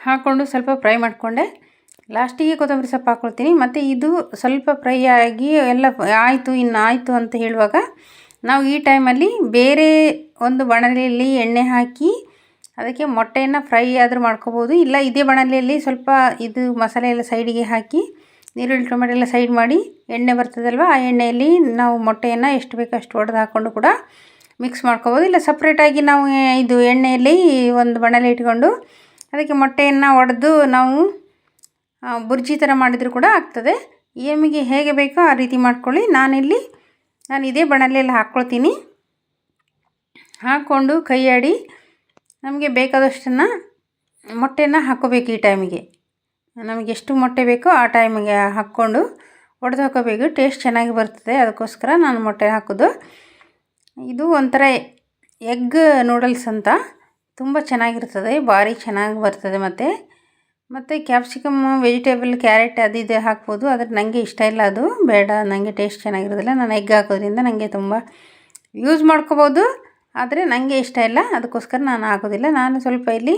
ಹಾಕ್ಕೊಂಡು ಸ್ವಲ್ಪ ಫ್ರೈ ಮಾಡಿಕೊಂಡೆ. ಲಾಸ್ಟಿಗೆ ಕೊತ್ತಂಬರಿ ಸೊಪ್ಪು ಹಾಕ್ಕೊಳ್ತೀನಿ. ಮತ್ತು ಇದು ಸ್ವಲ್ಪ ಫ್ರೈ ಆಗಿ ಎಲ್ಲ ಆಯಿತು ಅಂತ ಹೇಳುವಾಗ ನಾವು ಈ ಟೈಮಲ್ಲಿ ಬೇರೆ ಒಂದು ಬಾಣಲೆಯಲ್ಲಿ ಎಣ್ಣೆ ಹಾಕಿ ಅದಕ್ಕೆ ಮೊಟ್ಟೆಯನ್ನು ಫ್ರೈ ಆದರೂ ಮಾಡ್ಕೋಬೋದು. ಇಲ್ಲ ಇದೇ ಬಾಣಲೆಯಲ್ಲಿ ಸ್ವಲ್ಪ ಇದು ಮಸಾಲೆ ಎಲ್ಲ ಸೈಡಿಗೆ ಹಾಕಿ ನೀರುಳ್ಳಿ ಟೊಮೆಟೊ ಎಲ್ಲ ಸೈಡ್ ಮಾಡಿ ಎಣ್ಣೆ ಬರ್ತದಲ್ವ, ಆ ಎಣ್ಣೆಯಲ್ಲಿ ನಾವು ಮೊಟ್ಟೆಯನ್ನು ಎಷ್ಟು ಬೇಕೋ ಅಷ್ಟು ಒಡೆದು ಹಾಕ್ಕೊಂಡು ಕೂಡ ಮಿಕ್ಸ್ ಮಾಡ್ಕೋಬೋದು. ಇಲ್ಲ ಸಪ್ರೇಟಾಗಿ ನಾವು ಇದು ಎಣ್ಣೆಯಲ್ಲಿ ಒಂದು ಬಾಣಲೆ ಇಟ್ಕೊಂಡು ಅದಕ್ಕೆ ಮೊಟ್ಟೆಯನ್ನು ಒಡೆದು ನಾವು ಬುರ್ಜಿ ಥರ ಮಾಡಿದರೂ ಕೂಡ ಆಗ್ತದೆ. ನಿಮಗೆ ಹೇಗೆ ಬೇಕೋ ಆ ರೀತಿ ಮಾಡ್ಕೊಳ್ಳಿ. ನಾನು ಇದೇ ಬಾಣಲೆಯಲ್ಲಿ ಹಾಕ್ಕೊಳ್ತೀನಿ. ಹಾಕ್ಕೊಂಡು ಕೈಯಾಡಿ ನಮಗೆ ಬೇಕಾದಷ್ಟನ್ನು ಮೊಟ್ಟೆಯನ್ನು ಹಾಕ್ಕೋಬೇಕು. ಈ ಟೈಮಿಗೆ ನಮಗೆ ಎಷ್ಟು ಮೊಟ್ಟೆ ಬೇಕೋ ಆ ಟೈಮಿಗೆ ಹಾಕ್ಕೊಂಡು ಒಡೆದು ಹಾಕೋಬೇಕು. ಟೇಸ್ಟ್ ಚೆನ್ನಾಗಿ ಬರ್ತದೆ. ಅದಕ್ಕೋಸ್ಕರ ನಾನು ಮೊಟ್ಟೆ ಹಾಕೋದು. ಇದು ಒಂಥರ ಎಗ್ ನೂಡಲ್ಸ್ ಅಂತ, ತುಂಬ ಚೆನ್ನಾಗಿರ್ತದೆ, ಭಾರಿ ಚೆನ್ನಾಗಿ ಬರ್ತದೆ. ಮತ್ತು ಕ್ಯಾಪ್ಸಿಕಮ್, ವೆಜಿಟೇಬಲ್, ಕ್ಯಾರೆಟ್ ಅದು ಇದು ಹಾಕ್ಬೋದು. ಆದರೆ ನನಗೆ ಇಷ್ಟ ಇಲ್ಲ, ಅದು ಬೇಡ, ನನಗೆ ಟೇಸ್ಟ್ ಚೆನ್ನಾಗಿರೋದಿಲ್ಲ. ನಾನು ಎಗ್ ಹಾಕೋದ್ರಿಂದ ನನಗೆ ತುಂಬ ಯೂಸ್ ಮಾಡ್ಕೋಬೋದು, ಆದರೆ ನನಗೆ ಇಷ್ಟ ಇಲ್ಲ. ಅದಕ್ಕೋಸ್ಕರ ನಾನು ಹಾಕೋದಿಲ್ಲ. ನಾನು ಸ್ವಲ್ಪ ಇಲ್ಲಿ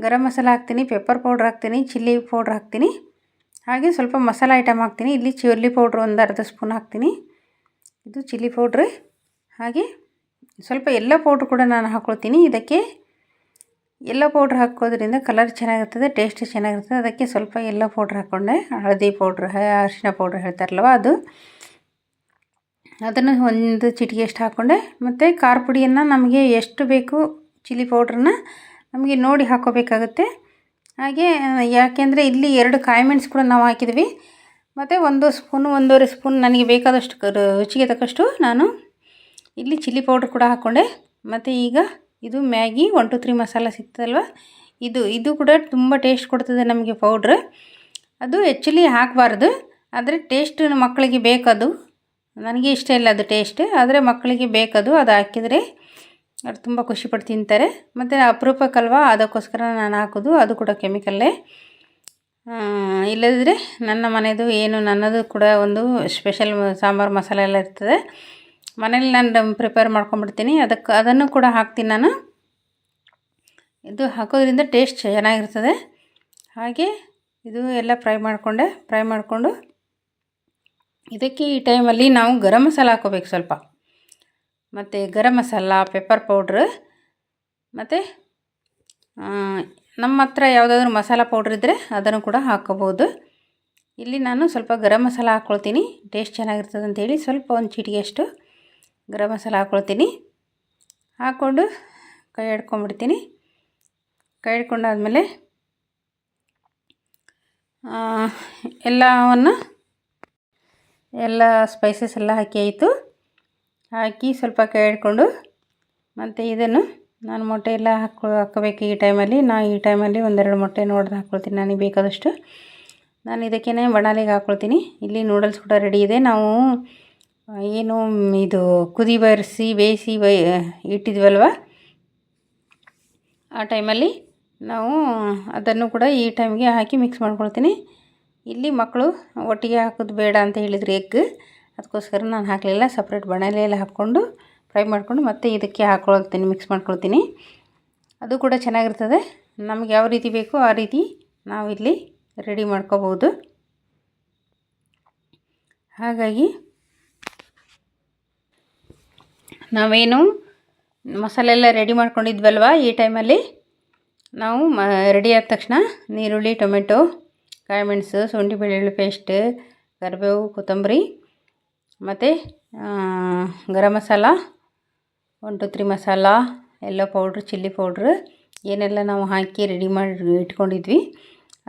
ಗರಂ ಮಸಾಲ ಹಾಕ್ತೀನಿ, ಪೆಪ್ಪರ್ ಪೌಡ್ರ್ ಹಾಕ್ತೀನಿ, ಚಿಲ್ಲಿ ಪೌಡ್ರ್ ಹಾಕ್ತೀನಿ, ಹಾಗೆ ಸ್ವಲ್ಪ ಮಸಾಲ ಐಟಮ್ ಹಾಕ್ತೀನಿ. ಇಲ್ಲಿ ಚಿಲ್ಲಿ ಪೌಡ್ರ್ ಒಂದು ಅರ್ಧ ಸ್ಪೂನ್ ಹಾಕ್ತೀನಿ, ಇದು ಚಿಲ್ಲಿ ಪೌಡ್ರ್. ಹಾಗೆ ಸ್ವಲ್ಪ ಎಲ್ಲೋ ಪೌಡ್ರ್ ಕೂಡ ನಾನು ಹಾಕ್ಕೊಳ್ತೀನಿ. ಇದಕ್ಕೆ ಎಲ್ಲೋ ಪೌಡ್ರ್ ಹಾಕೋದ್ರಿಂದ ಕಲರ್ ಚೆನ್ನಾಗಿರ್ತದೆ, ಟೇಸ್ಟ್ ಚೆನ್ನಾಗಿರ್ತದೆ. ಅದಕ್ಕೆ ಸ್ವಲ್ಪ ಎಲ್ಲೋ ಪೌಡ್ರ್ ಹಾಕ್ಕೊಂಡೆ. ಹಳದಿ ಪೌಡ್ರ್, ಅರಿಶಿನ ಪೌಡ್ರ್ ಹೇಳ್ತಾರಲ್ವ, ಅದನ್ನು ಒಂದು ಚಿಟಿಕೆಯಷ್ಟು ಹಾಕ್ಕೊಂಡೆ. ಮತ್ತು ಖಾರ ಪುಡಿಯನ್ನು ನಮಗೆ ಎಷ್ಟು ಬೇಕು ಚಿಲ್ಲಿ ಪೌಡ್ರನ್ನ ನಮಗೆ ನೋಡಿ ಹಾಕ್ಕೋಬೇಕಾಗುತ್ತೆ. ಹಾಗೆ ಯಾಕೆಂದರೆ ಇಲ್ಲಿ 2 ಕಾಯಿಮೆಣಸು ಕೂಡ ನಾವು ಹಾಕಿದ್ವಿ. ಮತ್ತು 1 ಸ್ಪೂನು 1.5 ಸ್ಪೂನ್ ನನಗೆ ಬೇಕಾದಷ್ಟು ರುಚಿಗೆ ತಕ್ಕಷ್ಟು ನಾನು ಇಲ್ಲಿ ಚಿಲ್ಲಿ ಪೌಡ್ರ್ ಕೂಡ ಹಾಕ್ಕೊಂಡೆ. ಮತ್ತು ಈಗ ಇದು ಮ್ಯಾಗಿ 1 2 3 ಮಸಾಲ ಸಿಗ್ತದಲ್ವ, ಇದು ಕೂಡ ತುಂಬ ಟೇಸ್ಟ್ ಕೊಡ್ತದೆ ನಮಗೆ ಪೌಡ್ರ್. ಅದು ಆ್ಯಕ್ಚುಲಿ ಹಾಕಬಾರ್ದು, ಆದರೆ ಟೇಸ್ಟ್ ಮಕ್ಕಳಿಗೆ ಬೇಕದು. ನನಗೆ ಇಷ್ಟ ಇಲ್ಲ ಅದು ಟೇಸ್ಟ್, ಆದರೆ ಮಕ್ಕಳಿಗೆ ಬೇಕದು. ಅದು ಹಾಕಿದರೆ ಅವ್ರು ತುಂಬ ಖುಷಿಪಟ್ಟು ತಿಂತಾರೆ. ಮತ್ತು ಅಪರೂಪಕ್ಕಲ್ವ, ಅದಕ್ಕೋಸ್ಕರ ನಾನು ಹಾಕೋದು. ಅದು ಕೂಡ ಕೆಮಿಕಲ್ಲೇ, ಇಲ್ಲದಿದ್ದರೆ ನನ್ನ ಮನೆಯದು ಏನು ನನ್ನದು ಕೂಡ ಒಂದು ಸ್ಪೆಷಲ್ ಸಾಂಬಾರು ಮಸಾಲೆ ಎಲ್ಲ ಇರ್ತದೆ. ಮನೇಲಿ ನಾನು ಪ್ರಿಪೇರ್ ಮಾಡ್ಕೊಂಡ್ಬಿಡ್ತೀನಿ. ಅದನ್ನು ಕೂಡ ಹಾಕ್ತೀನಿ ನಾನು. ಇದು ಹಾಕೋದ್ರಿಂದ ಟೇಸ್ಟ್ ಚೆನ್ನಾಗಿರ್ತದೆ. ಹಾಗೆ ಇದು ಎಲ್ಲ ಫ್ರೈ ಮಾಡಿಕೊಂಡು ಇದಕ್ಕೆ ಈ ಟೈಮಲ್ಲಿ ನಾವು ಗರಂ ಮಸಾಲ ಹಾಕ್ಕೋಬೇಕು ಸ್ವಲ್ಪ. ಮತ್ತು ಗರಂ ಮಸಾಲ, ಪೆಪ್ಪರ್ ಪೌಡ್ರ್ ಮತ್ತು ನಮ್ಮ ಹತ್ರ ಯಾವುದಾದ್ರೂ ಮಸಾಲ ಪೌಡ್ರ್ ಇದ್ದರೆ ಅದನ್ನು ಕೂಡ ಹಾಕ್ಕೋಬೋದು. ಇಲ್ಲಿ ನಾನು ಸ್ವಲ್ಪ ಗರಂ ಮಸಾಲ ಹಾಕ್ಕೊಳ್ತೀನಿ, ಟೇಸ್ಟ್ ಚೆನ್ನಾಗಿರ್ತದೆ ಅಂಥೇಳಿ ಸ್ವಲ್ಪ ಒಂದು ಚಿಟಿಗೆಯಷ್ಟು ಗರಂ ಮಸಾಲ ಹಾಕ್ಕೊಳ್ತೀನಿ. ಹಾಕ್ಕೊಂಡು ಕೈ ಆಡ್ಕೊಂಡ್ಬಿಡ್ತೀನಿ. ಕೈ ಆಡ್ಕೊಂಡಾದ್ಮೇಲೆ ಎಲ್ಲ ಸ್ಪೈಸಸ್ ಎಲ್ಲ ಹಾಕಿ ಆಯಿತು. ಹಾಕಿ ಸ್ವಲ್ಪ ಕೈ ಆಡಿಕೊಂಡು ಮತ್ತು ಇದನ್ನು ನಾನು ಮೊಟ್ಟೆ ಎಲ್ಲ ಹಾಕ್ಕೋಬೇಕು. ಈ ಟೈಮಲ್ಲಿ ಒಂದೆರಡು ಮೊಟ್ಟೆನ ಒಡೆದು ಹಾಕ್ಕೊಳ್ತೀನಿ ನನಗೆ ಬೇಕಾದಷ್ಟು. ನಾನು ಇದಕ್ಕೇ ಬಾಣಲೆಗೆ ಹಾಕ್ಕೊಳ್ತೀನಿ. ಇಲ್ಲಿ ನೂಡಲ್ಸ್ ಕೂಡ ರೆಡಿ ಇದೆ. ನಾವು ಏನು ಇದು ಬೇಯಿಸಿ ಇಟ್ಟಿದ್ವಲ್ವ, ಆ ಟೈಮಲ್ಲಿ ನಾವು ಅದನ್ನು ಕೂಡ ಈ ಟೈಮ್ಗೆ ಹಾಕಿ ಮಿಕ್ಸ್ ಮಾಡ್ಕೊಳ್ತೀನಿ. ಇಲ್ಲಿ ಮಕ್ಕಳು ಒಟ್ಟಿಗೆ ಹಾಕೋದು ಬೇಡ ಅಂತ ಹೇಳಿದ್ರು ಎಗ್, ಅದಕ್ಕೋಸ್ಕರ ನಾನು ಹಾಕಲಿಲ್ಲ. ಸಪ್ರೇಟ್ ಬಾಣಲೆಯಲ್ಲಿ ಹಾಕ್ಕೊಂಡು ಫ್ರೈ ಮಾಡಿಕೊಂಡು ಮತ್ತೆ ಇದಕ್ಕೆ ಹಾಕ್ಕೊಳ್ತೀನಿ, ಮಿಕ್ಸ್ ಮಾಡ್ಕೊಳ್ತೀನಿ. ಅದು ಕೂಡ ಚೆನ್ನಾಗಿರ್ತದೆ. ನಮಗೆ ಯಾವ ರೀತಿ ಬೇಕೋ ಆ ರೀತಿ ನಾವಿಲ್ಲಿ ರೆಡಿ ಮಾಡ್ಕೋಬೋದು. ಹಾಗಾಗಿ ನಾವೇನು ಮಸಾಲೆ ಎಲ್ಲ ರೆಡಿ ಮಾಡ್ಕೊಂಡಿದ್ವಲ್ವ, ಈ ಟೈಮಲ್ಲಿ ನಾವು ರೆಡಿ ಆದ ತಕ್ಷಣ ನೀರುಳ್ಳಿ, ಟೊಮೆಟೊ, ಕಾಯಿ ಮೆಣಸು, ಶುಂಠಿ ಬೆಳ್ಳುಳ್ಳಿ ಪೇಸ್ಟ್, ಕರಿಬೇವು, ಕೊತ್ತಂಬರಿ ಮತ್ತು ಗರಂ ಮಸಾಲ, 1 2 3 ಮಸಾಲ, ಎಲ್ಲೋ ಪೌಡ್ರ್, ಚಿಲ್ಲಿ ಪೌಡ್ರ್ ಏನೆಲ್ಲ ನಾವು ಹಾಕಿ ರೆಡಿ ಮಾಡಿ ಇಟ್ಕೊಂಡಿದ್ವಿ,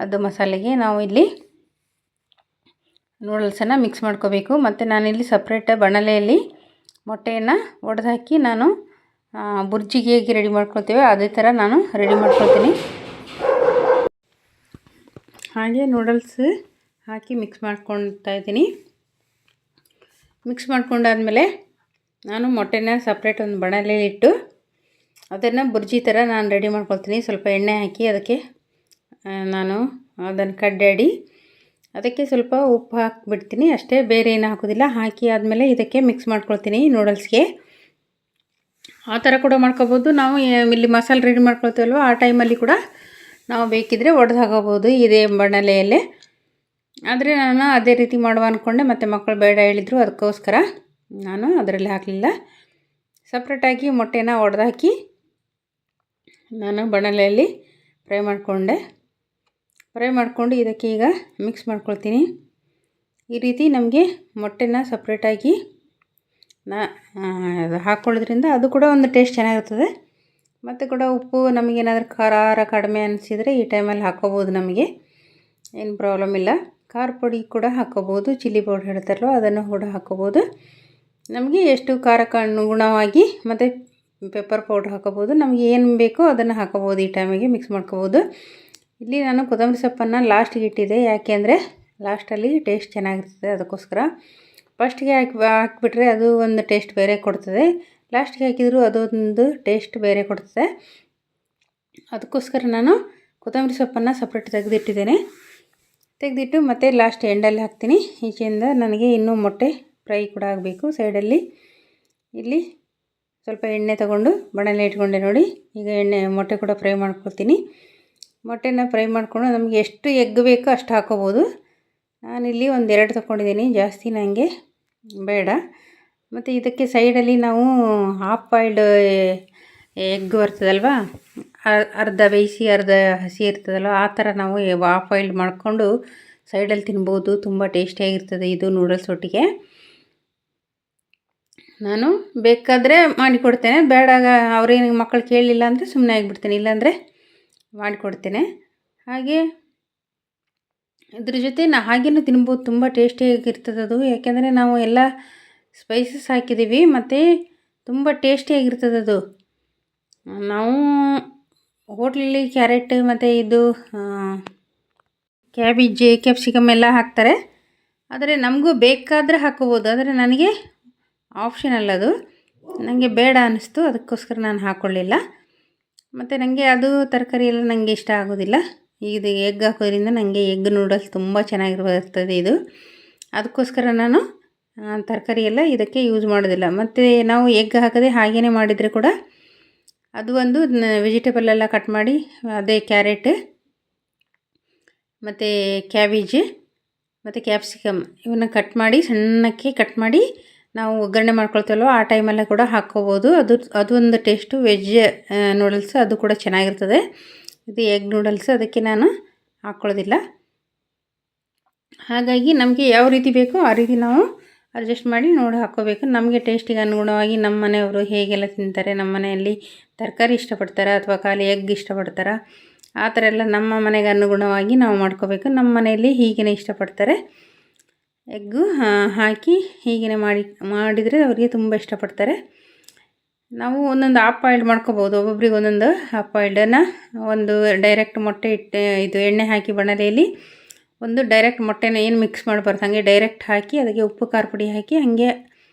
ಅದು ಮಸಾಲೆಗೆ ನಾವು ಇಲ್ಲಿ ನೂಡಲ್ಸನ್ನು ಮಿಕ್ಸ್ ಮಾಡ್ಕೋಬೇಕು. ಮತ್ತು ನಾನಿಲ್ಲಿ ಸಪ್ರೇಟ್ ಬಾಣಲೆಯಲ್ಲಿ ಮೊಟ್ಟೆಯನ್ನು ಒಡೆದು ಹಾಕಿ ನಾನು ಬುರ್ಜಿಗೆ ಹೇಗೆ ರೆಡಿ ಮಾಡ್ಕೊಳ್ತೇವೆ ಅದೇ ಥರ ನಾನು ರೆಡಿ ಮಾಡ್ಕೊಳ್ತೀನಿ. ಹಾಗೆ ನೂಡಲ್ಸ್ ಹಾಕಿ ಮಿಕ್ಸ್ ಮಾಡ್ಕೊಳ್ತಾ ಇದ್ದೀನಿ. ಮಿಕ್ಸ್ ಮಾಡ್ಕೊಂಡಾದ್ಮೇಲೆ ನಾನು ಮೊಟ್ಟೆನ ಸಪ್ರೇಟ್ ಒಂದು ಬಾಣಲೆಯಲ್ಲಿ ಇಟ್ಟು ಅದನ್ನು ಬುರ್ಜಿ ಥರ ನಾನು ರೆಡಿ ಮಾಡ್ಕೊಳ್ತೀನಿ. ಸ್ವಲ್ಪ ಎಣ್ಣೆ ಹಾಕಿ ಅದಕ್ಕೆ ನಾನು ಅದನ್ನು ಕಡ್ಡಾಡಿ ಅದಕ್ಕೆ ಸ್ವಲ್ಪ ಉಪ್ಪು ಹಾಕಿಬಿಡ್ತೀನಿ ಅಷ್ಟೇ, ಬೇರೆ ಏನು ಹಾಕೋದಿಲ್ಲ. ಹಾಕಿ ಆದಮೇಲೆ ಇದಕ್ಕೆ ಮಿಕ್ಸ್ ಮಾಡ್ಕೊಳ್ತೀನಿ ನೂಡಲ್ಸ್ಗೆ. ಆ ಥರ ಕೂಡ ಮಾಡ್ಕೋಬೋದು. ನಾವು ಇಲ್ಲಿ ಮಸಾಲೆ ರೆಡಿ ಮಾಡ್ಕೊಳ್ತೀವಲ್ವ, ಆ ಟೈಮಲ್ಲಿ ಕೂಡ ನಾವು ಬೇಕಿದ್ದರೆ ಒಡೆದು ಹಾಕೋಬೋದು ಇದೇ ಬಾಣಲೆಯಲ್ಲೇ. ಆದರೆ ನಾನು ಅದೇ ರೀತಿ ಮಾಡುವ ಅಂದ್ಕೊಂಡೆ, ಮತ್ತು ಮಕ್ಕಳು ಬೇಡ ಹೇಳಿದರು, ಅದಕ್ಕೋಸ್ಕರ ನಾನು ಅದರಲ್ಲಿ ಹಾಕಲಿಲ್ಲ. ಸಪ್ರೇಟಾಗಿ ಮೊಟ್ಟೆನ ಒಡೆದು ಹಾಕಿ ನಾನು ಬಾಣಲೆಯಲ್ಲಿ ಫ್ರೈ ಮಾಡಿಕೊಂಡು ಇದಕ್ಕೆ ಈಗ ಮಿಕ್ಸ್ ಮಾಡ್ಕೊಳ್ತೀನಿ. ಈ ರೀತಿ ನಮಗೆ ಮೊಟ್ಟೆನ ಸಪ್ರೇಟಾಗಿ ಅದು ಹಾಕ್ಕೊಳ್ಳೋದ್ರಿಂದ ಅದು ಕೂಡ ಒಂದು ಟೇಸ್ಟ್ ಚೆನ್ನಾಗಿರ್ತದೆ. ಮತ್ತು ಕೂಡ ಉಪ್ಪು ನಮಗೇನಾದರೂ ಖಾರ ಕಡಿಮೆ ಅನಿಸಿದರೆ ಈ ಟೈಮಲ್ಲಿ ಹಾಕ್ಕೋಬೋದು, ನಮಗೆ ಏನು ಪ್ರಾಬ್ಲಮ್ ಇಲ್ಲ. ಖಾರ ಪುಡಿ ಕೂಡ ಹಾಕ್ಕೋಬೋದು, ಚಿಲ್ಲಿ ಪೌಡರ್ ಹೇಳ್ತಾರಲ್ವ ಅದನ್ನು ಕೂಡ ಹಾಕ್ಕೋಬೋದು. ನಮಗೆ ಎಷ್ಟು ಖಾರಕ್ಕೆ ಅನುಗುಣವಾಗಿ ಮತ್ತು ಪೆಪ್ಪರ್ ಪೌಡ್ರ್ ಹಾಕ್ಕೋಬೋದು. ನಮಗೆ ಏನು ಬೇಕೋ ಅದನ್ನು ಹಾಕ್ಕೋಬೋದು. ಈ ಟೈಮಿಗೆ ಮಿಕ್ಸ್ ಮಾಡ್ಕೋಬೋದು. ಇಲ್ಲಿ ನಾನು ಕೊತ್ತಂಬರಿ ಸೊಪ್ಪನ್ನು ಲಾಸ್ಟಿಗೆ ಇಟ್ಟಿದ್ದೆ, ಯಾಕೆ ಅಂದರೆ ಲಾಸ್ಟಲ್ಲಿ ಟೇಸ್ಟ್ ಚೆನ್ನಾಗಿರ್ತದೆ, ಅದಕ್ಕೋಸ್ಕರ. ಫಸ್ಟಿಗೆ ಹಾಕಿಬಿಟ್ರೆ ಅದು ಒಂದು ಟೇಸ್ಟ್ ಬೇರೆ ಕೊಡ್ತದೆ, ಲಾಸ್ಟಿಗೆ ಹಾಕಿದರೂ ಅದೊಂದು ಟೇಸ್ಟ್ ಬೇರೆ ಕೊಡ್ತದೆ. ಅದಕ್ಕೋಸ್ಕರ ನಾನು ಕೊತ್ತಂಬರಿ ಸೊಪ್ಪನ್ನು ಸಪ್ರೇಟ್ ತೆಗೆದಿಟ್ಟು ಮತ್ತು ಲಾಸ್ಟ್ ಎಂಡಲ್ಲಿ ಹಾಕ್ತೀನಿ. ಈಚೆಯಿಂದ ನನಗೆ ಇನ್ನೂ ಮೊಟ್ಟೆ ಫ್ರೈ ಕೂಡ ಆಗಬೇಕು. ಸೈಡಲ್ಲಿ ಇಲ್ಲಿ ಸ್ವಲ್ಪ ಎಣ್ಣೆ ತೊಗೊಂಡು ಬಾಣಲೆ ಇಟ್ಕೊಂಡೆ ನೋಡಿ. ಈಗ ಮೊಟ್ಟೆ ಕೂಡ ಫ್ರೈ ಮಾಡ್ಕೊಳ್ತೀನಿ. ಮೊಟ್ಟೆನ ಫ್ರೈ ಮಾಡಿಕೊಂಡು ನಮಗೆ ಎಷ್ಟು ಎಗ್ ಬೇಕೋ ಅಷ್ಟು ಹಾಕ್ಕೋಬೋದು. ನಾನಿಲ್ಲಿ 1-2 ತೊಗೊಂಡಿದ್ದೀನಿ, ಜಾಸ್ತಿ ನನಗೆ ಬೇಡ. ಮತ್ತು ಇದಕ್ಕೆ ಸೈಡಲ್ಲಿ ನಾವು ಹಾಫ್ ಬಾಯ್ಲ್ಡ್ ಎಗ್ ಬರ್ತದಲ್ವ, ಅರ್ಧ ಬೇಯಿಸಿ ಅರ್ಧ ಹಸಿ ಇರ್ತದಲ್ವ, ಆ ಥರ ನಾವು ಹಾಫ್ ಬಾಯ್ಲ್ಡ್ ಮಾಡಿಕೊಂಡು ಸೈಡಲ್ಲಿ ತಿನ್ಬೋದು. ತುಂಬ ಟೇಸ್ಟಿಯಾಗಿರ್ತದೆ ಇದು ನೂಡಲ್ಸ್ ಒಟ್ಟಿಗೆ. ನಾನು ಬೇಕಾದರೆ ಮಾಡಿಕೊಡ್ತೇನೆ, ಬೇಡಾಗ ಅವ್ರೇನು ಮಕ್ಕಳು ಕೇಳಲಿಲ್ಲ ಅಂದರೆ ಸುಮ್ಮನೆ ಆಗಿಬಿಡ್ತೇನೆ, ಇಲ್ಲಾಂದರೆ ಮಾಡಿಕೊಡ್ತೇನೆ. ಹಾಗೆ ಇದ್ರ ಜೊತೆ ಹಾಗೇನೂ ತಿನ್ಬೋದು, ತುಂಬ ಟೇಸ್ಟಿಯಾಗಿರ್ತದೆ ಅದು. ಯಾಕೆಂದರೆ ನಾವು ಎಲ್ಲ ಸ್ಪೈಸಸ್ ಹಾಕಿದ್ದೀವಿ ಮತ್ತು ತುಂಬ ಟೇಸ್ಟಿಯಾಗಿರ್ತದೆ ಅದು. ನಾವು ಹೋಟ್ಲಲ್ಲಿ ಕ್ಯಾರೆಟ್ ಮತ್ತು ಇದು ಕ್ಯಾಬೇಜ್, ಕ್ಯಾಪ್ಸಿಕಮ್ ಎಲ್ಲ ಹಾಕ್ತಾರೆ, ಆದರೆ ನಮಗೂ ಬೇಕಾದರೆ ಹಾಕ್ಕೋಬೋದು. ಆದರೆ ನನಗೆ ಆಪ್ಷನಲ್ ಅದು, ನನಗೆ ಬೇಡ ಅನ್ನಿಸ್ತು, ಅದಕ್ಕೋಸ್ಕರ ನಾನು ಹಾಕ್ಕೊಳ್ಳಿಲ್ಲ. ಮತ್ತು ನನಗೆ ಅದು ತರಕಾರಿ ಎಲ್ಲ ನನಗೆ ಇಷ್ಟ ಆಗೋದಿಲ್ಲ. ಇದು ಎಗ್ ಹಾಕೋದ್ರಿಂದ ನನಗೆ ಎಗ್ ನೂಡಲ್ಸ್ ತುಂಬ ಚೆನ್ನಾಗಿರ್ತದೆ ಇದು. ಅದಕ್ಕೋಸ್ಕರ ನಾನು ತರಕಾರಿ ಎಲ್ಲ ಇದಕ್ಕೆ ಯೂಸ್ ಮಾಡೋದಿಲ್ಲ. ಮತ್ತು ನಾವು ಎಗ್ ಹಾಕದೆ ಹಾಗೇ ಮಾಡಿದರೆ ಕೂಡ ಅದು ಒಂದು ವೆಜಿಟೇಬಲ್ ಎಲ್ಲ ಕಟ್ ಮಾಡಿ, ಅದೇ ಕ್ಯಾರೆಟ್ ಮತ್ತು ಕ್ಯಾಬೇಜ್ ಮತ್ತು ಕ್ಯಾಪ್ಸಿಕಮ್ ಇವನ್ನ ಸಣ್ಣಕ್ಕೆ ಕಟ್ ಮಾಡಿ ನಾವು ಒಗ್ಗರಣೆ ಮಾಡ್ಕೊಳ್ತೀವಲ್ವ ಆ ಟೈಮಲ್ಲೇ ಕೂಡ ಹಾಕ್ಕೋಬೋದು. ಅದೊಂದು ಟೇಸ್ಟು ವೆಜ್ ನೂಡಲ್ಸ್, ಅದು ಕೂಡ ಚೆನ್ನಾಗಿರ್ತದೆ. ಇದು ಎಗ್ ನೂಡಲ್ಸ್, ಅದಕ್ಕೆ ನಾನು ಹಾಕ್ಕೊಳ್ಳೋದಿಲ್ಲ. ಹಾಗಾಗಿ ನಮಗೆ ಯಾವ ರೀತಿ ಬೇಕೋ ಆ ರೀತಿ ನಾವು ಅಡ್ಜಸ್ಟ್ ಮಾಡಿ ನೋಡಿ ಹಾಕ್ಕೋಬೇಕು. ನಮಗೆ ಟೇಸ್ಟಿಗೆ ಅನುಗುಣವಾಗಿ ನಮ್ಮ ಮನೆಯವರು ಹೇಗೆಲ್ಲ ತಿಂತಾರೆ, ನಮ್ಮ ಮನೆಯಲ್ಲಿ ತರಕಾರಿ ಇಷ್ಟಪಡ್ತಾರೆ ಅಥವಾ ಖಾಲಿ ಎಗ್ ಇಷ್ಟಪಡ್ತಾರೆ, ಆ ಥರ ಎಲ್ಲ ನಮ್ಮ ಮನೆಗೆ ಅನುಗುಣವಾಗಿ ನಾವು ಮಾಡ್ಕೋಬೇಕು. ನಮ್ಮ ಮನೆಯಲ್ಲಿ ಹೀಗೇ ಇಷ್ಟಪಡ್ತಾರೆ, ಎಗ್ಗು ಹಾಕಿ ಹೀಗೇ ಮಾಡಿದರೆ ಅವರಿಗೆ ತುಂಬ ಇಷ್ಟಪಡ್ತಾರೆ. ನಾವು ಒಂದೊಂದು ಹಾಫ್ ಬಾಯ್ಲ್ಡ್ ಮಾಡ್ಕೋಬೋದು, ಒಬ್ಬೊಬ್ರಿಗೆ ಒಂದೊಂದು ಹಾಫ್ ಬಾಯ್ಲ್ಡನ್ನು ಒಂದು ಡೈರೆಕ್ಟ್ ಮೊಟ್ಟೆ ಇದು ಎಣ್ಣೆ ಹಾಕಿ ಬಾಣಲೆಯಲ್ಲಿ ಒಂದು ಡೈರೆಕ್ಟ್ ಮೊಟ್ಟೆನ ಏನು ಮಿಕ್ಸ್ ಮಾಡಬಾರ್ದು, ಹಾಗೆ ಡೈರೆಕ್ಟ್ ಹಾಕಿ ಅದಕ್ಕೆ ಉಪ್ಪು ಖಾರ ಪುಡಿ ಹಾಕಿ ಹಾಗೆ